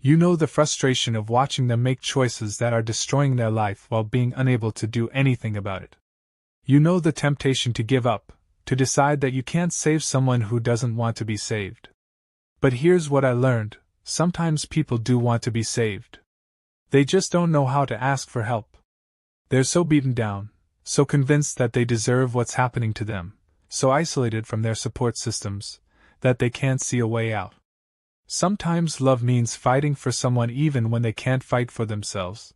You know the frustration of watching them make choices that are destroying their life while being unable to do anything about it. You know the temptation to give up, to decide that you can't save someone who doesn't want to be saved. But here's what I learned: sometimes people do want to be saved. They just don't know how to ask for help. They're so beaten down, so convinced that they deserve what's happening to them, so isolated from their support systems, that they can't see a way out. Sometimes love means fighting for someone even when they can't fight for themselves.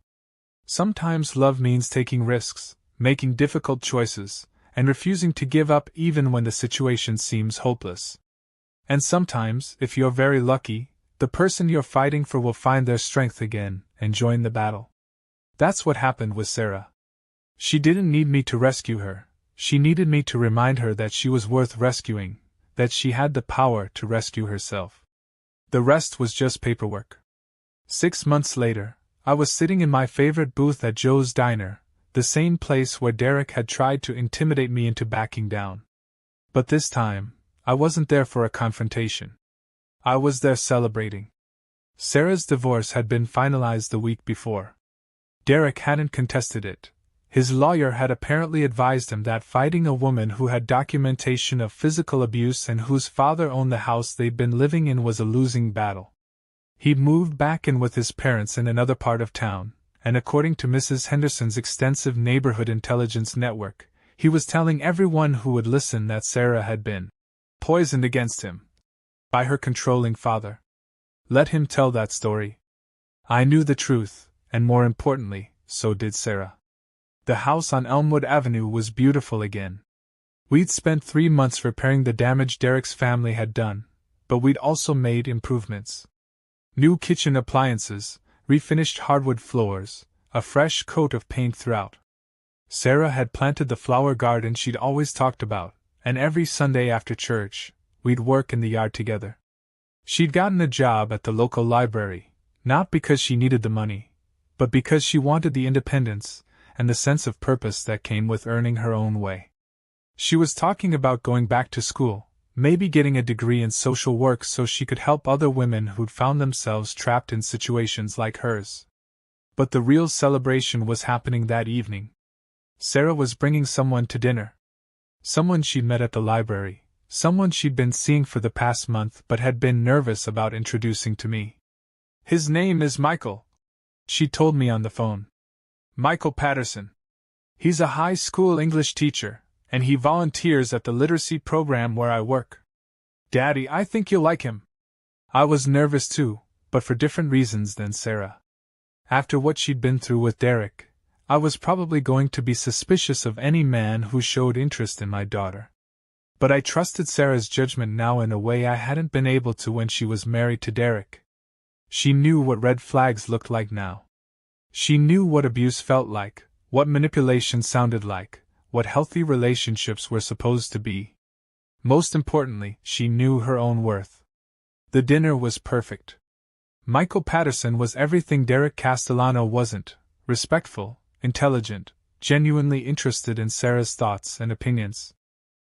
Sometimes love means taking risks, making difficult choices, and refusing to give up even when the situation seems hopeless. And sometimes, if you're very lucky, the person you're fighting for will find their strength again and join the battle. That's what happened with Sarah. She didn't need me to rescue her. She needed me to remind her that she was worth rescuing, that she had the power to rescue herself. The rest was just paperwork. 6 months later, I was sitting in my favorite booth at Joe's Diner, the same place where Derek had tried to intimidate me into backing down. But this time, I wasn't there for a confrontation. I was there celebrating. Sarah's divorce had been finalized the week before. Derek hadn't contested it. His lawyer had apparently advised him that fighting a woman who had documentation of physical abuse and whose father owned the house they'd been living in was a losing battle. He'd moved back in with his parents in another part of town, and according to Mrs. Henderson's extensive neighborhood intelligence network, he was telling everyone who would listen that Sarah had been poisoned against him by her controlling father. Let him tell that story. I knew the truth, and more importantly, so did Sarah. The house on Elmwood Avenue was beautiful again. We'd spent 3 months repairing the damage Derek's family had done, but we'd also made improvements. New kitchen appliances, refinished hardwood floors, a fresh coat of paint throughout. Sarah had planted the flower garden she'd always talked about, and every Sunday after church, we'd work in the yard together. She'd gotten a job at the local library, not because she needed the money, but because she wanted the independence and the sense of purpose that came with earning her own way. She was talking about going back to school, maybe getting a degree in social work so she could help other women who'd found themselves trapped in situations like hers. But the real celebration was happening that evening. Sarah was bringing someone to dinner. Someone she'd met at the library, someone she'd been seeing for the past month but had been nervous about introducing to me. "His name is Michael," she told me on the phone. "Michael Patterson. He's a high school English teacher, and he volunteers at the literacy program where I work. Daddy, I think you'll like him." I was nervous too, but for different reasons than Sarah. After what she'd been through with Derek, I was probably going to be suspicious of any man who showed interest in my daughter. But I trusted Sarah's judgment now in a way I hadn't been able to when she was married to Derek. She knew what red flags looked like now. She knew what abuse felt like, what manipulation sounded like, what healthy relationships were supposed to be. Most importantly, she knew her own worth. The dinner was perfect. Michael Patterson was everything Derek Castellano wasn't: respectful, intelligent, genuinely interested in Sarah's thoughts and opinions.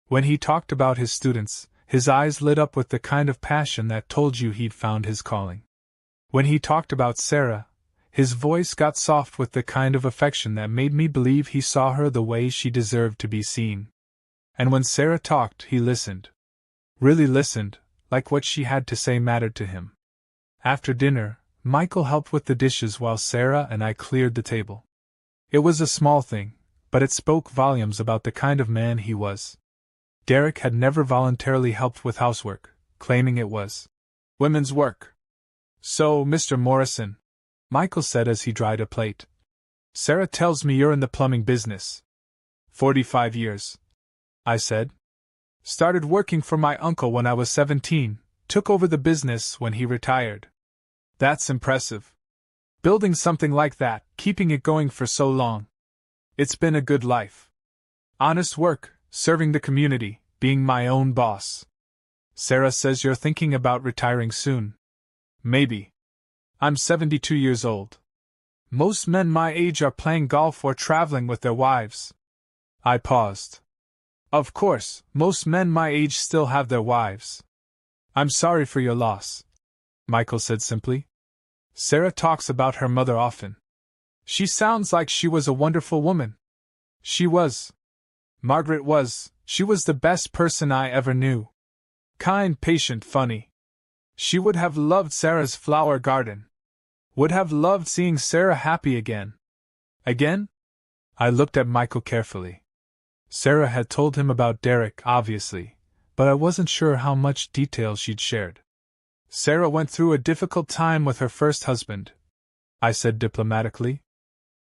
When he talked about his students, his eyes lit up with the kind of passion that told you he'd found his calling. When he talked about Sarah, his voice got soft with the kind of affection that made me believe he saw her the way she deserved to be seen. And when Sarah talked, he listened. Really listened, like what she had to say mattered to him. After dinner, Michael helped with the dishes while Sarah and I cleared the table. It was a small thing, but it spoke volumes about the kind of man he was. Derek had never voluntarily helped with housework, claiming it was women's work. "So, Mr. Morrison," Michael said as he dried a plate, "Sarah tells me you're in the plumbing business." 45 years. I said. "Started working for my uncle when I was 17, took over the business when he retired." "That's impressive. Building something like that, keeping it going for so long. It's been a good life. Honest work, serving the community, being my own boss." "Sarah says you're thinking about retiring soon." "Maybe. I'm 72 years old. Most men my age are playing golf or traveling with their wives." I paused. "Of course, most men my age still have their wives." "I'm sorry for your loss," Michael said simply. Sarah talks about her mother often. She sounds like she was a wonderful woman. She was. Margaret was. She was the best person I ever knew. Kind, patient, funny. She would have loved Sarah's flower garden. Would have loved seeing Sarah happy again. Again? I looked at Michael carefully. Sarah had told him about Derek, obviously, but I wasn't sure how much detail she'd shared. Sarah went through a difficult time with her first husband, I said diplomatically.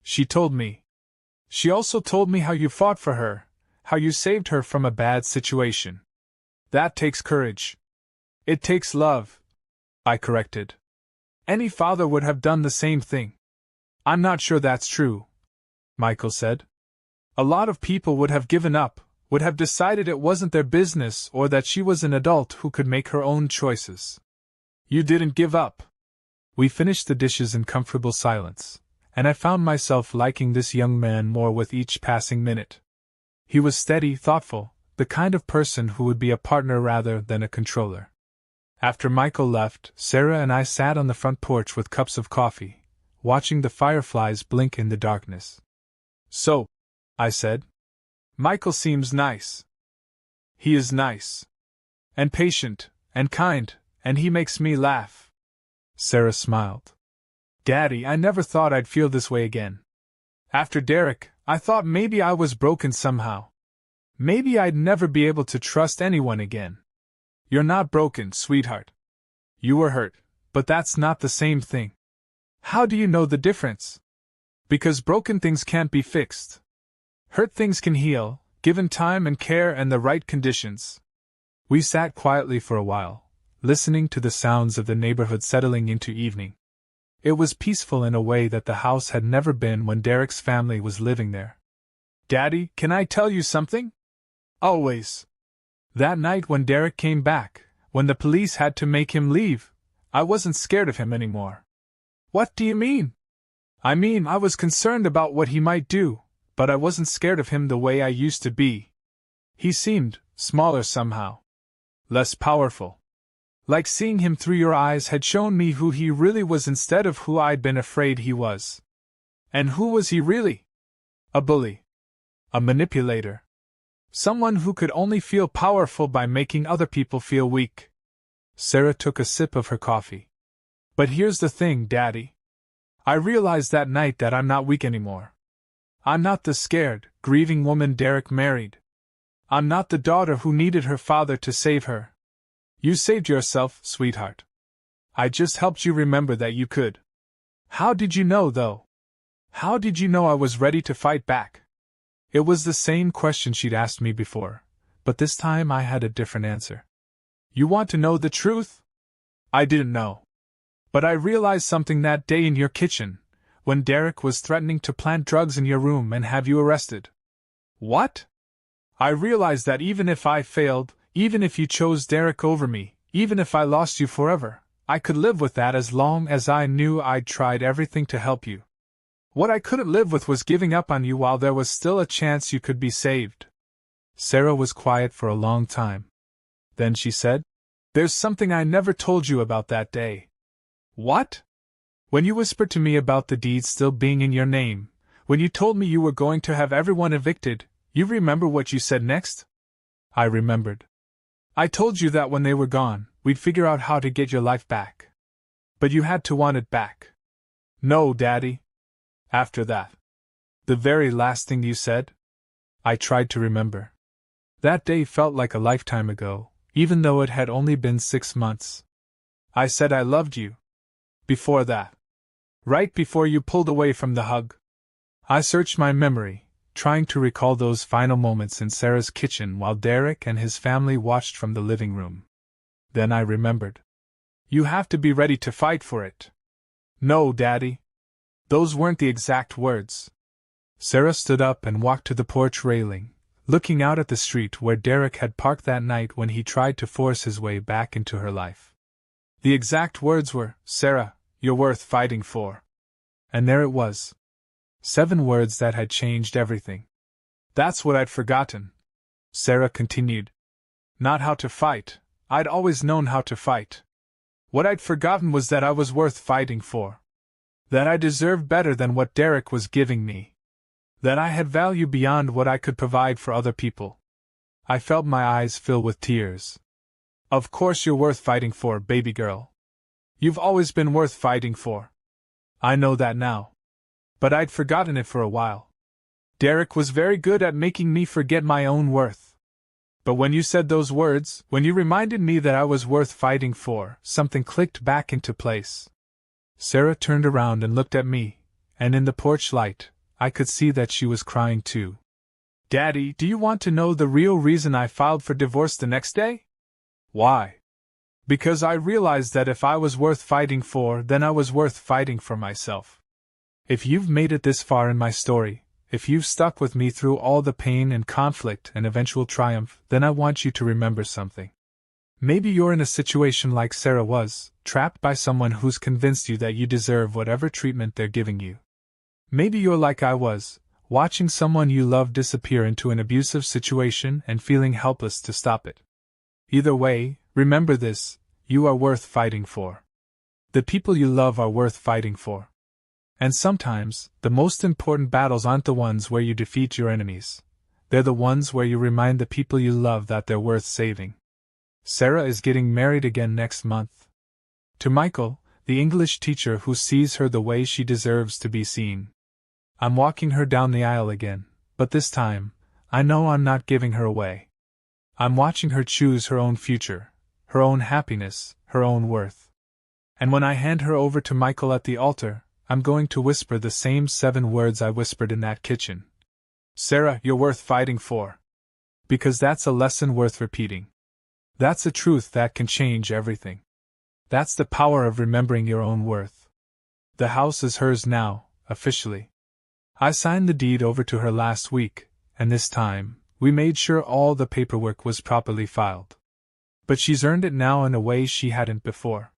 She told me. She also told me how you fought for her, how you saved her from a bad situation. That takes courage. It takes love, I corrected. Any father would have done the same thing. I'm not sure that's true, Michael said. A lot of people would have given up, would have decided it wasn't their business or that she was an adult who could make her own choices. You didn't give up. We finished the dishes in comfortable silence, and I found myself liking this young man more with each passing minute. He was steady, thoughtful, the kind of person who would be a partner rather than a controller. After Michael left, Sarah and I sat on the front porch with cups of coffee, watching the fireflies blink in the darkness. So, I said, Michael seems nice. He is nice. And patient, and kind, and he makes me laugh. Sarah smiled. Daddy, I never thought I'd feel this way again. After Derek, I thought maybe I was broken somehow. Maybe I'd never be able to trust anyone again. You're not broken, sweetheart. You were hurt, but that's not the same thing. How do you know the difference? Because broken things can't be fixed. Hurt things can heal, given time and care and the right conditions. We sat quietly for a while, listening to the sounds of the neighborhood settling into evening. It was peaceful in a way that the house had never been when Derek's family was living there. Daddy, can I tell you something? Always. That night when Derek came back, when the police had to make him leave, I wasn't scared of him anymore. What do you mean? I mean, I was concerned about what he might do, but I wasn't scared of him the way I used to be. He seemed smaller somehow. Less powerful. Like seeing him through your eyes had shown me who he really was instead of who I'd been afraid he was. And who was he really? A bully. A manipulator. Someone who could only feel powerful by making other people feel weak. Sarah took a sip of her coffee. But here's the thing, Daddy. I realized that night that I'm not weak anymore. I'm not the scared, grieving woman Derek married. I'm not the daughter who needed her father to save her. You saved yourself, sweetheart. I just helped you remember that you could. How did you know, though? How did you know I was ready to fight back? It was the same question she'd asked me before, but this time I had a different answer. You want to know the truth? I didn't know. But I realized something that day in your kitchen, when Derek was threatening to plant drugs in your room and have you arrested. What? I realized that even if I failed, even if you chose Derek over me, even if I lost you forever, I could live with that as long as I knew I'd tried everything to help you. What I couldn't live with was giving up on you while there was still a chance you could be saved. Sarah was quiet for a long time. Then she said, There's something I never told you about that day. What? When you whispered to me about the deed still being in your name, when you told me you were going to have everyone evicted, you remember what you said next? I remembered. I told you that when they were gone, we'd figure out how to get your life back. But you had to want it back. No, Daddy. After that. The very last thing you said? I tried to remember. That day felt like a lifetime ago, even though it had only been 6 months. I said I loved you. Before that. Right before you pulled away from the hug. I searched my memory, trying to recall those final moments in Sarah's kitchen while Derek and his family watched from the living room. Then I remembered. You have to be ready to fight for it. No, Daddy. Those weren't the exact words. Sarah stood up and walked to the porch railing, looking out at the street where Derek had parked that night when he tried to force his way back into her life. The exact words were, Sarah, you're worth fighting for. And there it was. 7 words that had changed everything. That's what I'd forgotten. Sarah continued. Not how to fight. I'd always known how to fight. What I'd forgotten was that I was worth fighting for. That I deserved better than what Derek was giving me. That I had value beyond what I could provide for other people. I felt my eyes fill with tears. Of course you're worth fighting for, baby girl. You've always been worth fighting for. I know that now. But I'd forgotten it for a while. Derek was very good at making me forget my own worth. But when you said those words, when you reminded me that I was worth fighting for, something clicked back into place. Sarah turned around and looked at me, and in the porch light, I could see that she was crying too. Daddy, do you want to know the real reason I filed for divorce the next day? Why? Because I realized that if I was worth fighting for, then I was worth fighting for myself. If you've made it this far in my story, if you've stuck with me through all the pain and conflict and eventual triumph, then I want you to remember something. Maybe you're in a situation like Sarah was, trapped by someone who's convinced you that you deserve whatever treatment they're giving you. Maybe you're like I was, watching someone you love disappear into an abusive situation and feeling helpless to stop it. Either way, remember this: you are worth fighting for. The people you love are worth fighting for. And sometimes, the most important battles aren't the ones where you defeat your enemies. They're the ones where you remind the people you love that they're worth saving. Sarah is getting married again next month. To Michael, the English teacher who sees her the way she deserves to be seen. I'm walking her down the aisle again, but this time, I know I'm not giving her away. I'm watching her choose her own future, her own happiness, her own worth. And when I hand her over to Michael at the altar, I'm going to whisper the same 7 words I whispered in that kitchen. Sarah, you're worth fighting for. Because that's a lesson worth repeating. That's a truth that can change everything. That's the power of remembering your own worth. The house is hers now, officially. I signed the deed over to her last week, and this time, we made sure all the paperwork was properly filed. But she's earned it now in a way she hadn't before.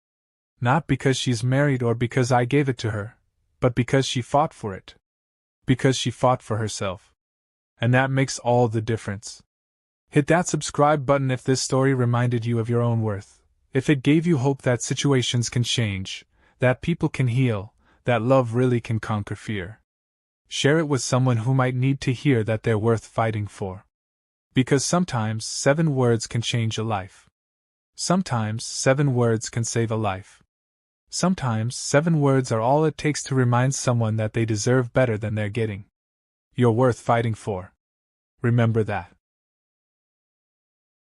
Not because she's married or because I gave it to her, but because she fought for it. Because she fought for herself. And that makes all the difference. Hit that subscribe button if this story reminded you of your own worth, if it gave you hope that situations can change, that people can heal, that love really can conquer fear. Share it with someone who might need to hear that they're worth fighting for. Because sometimes 7 words can change a life. Sometimes 7 words can save a life. Sometimes 7 words are all it takes to remind someone that they deserve better than they're getting. You're worth fighting for. Remember that.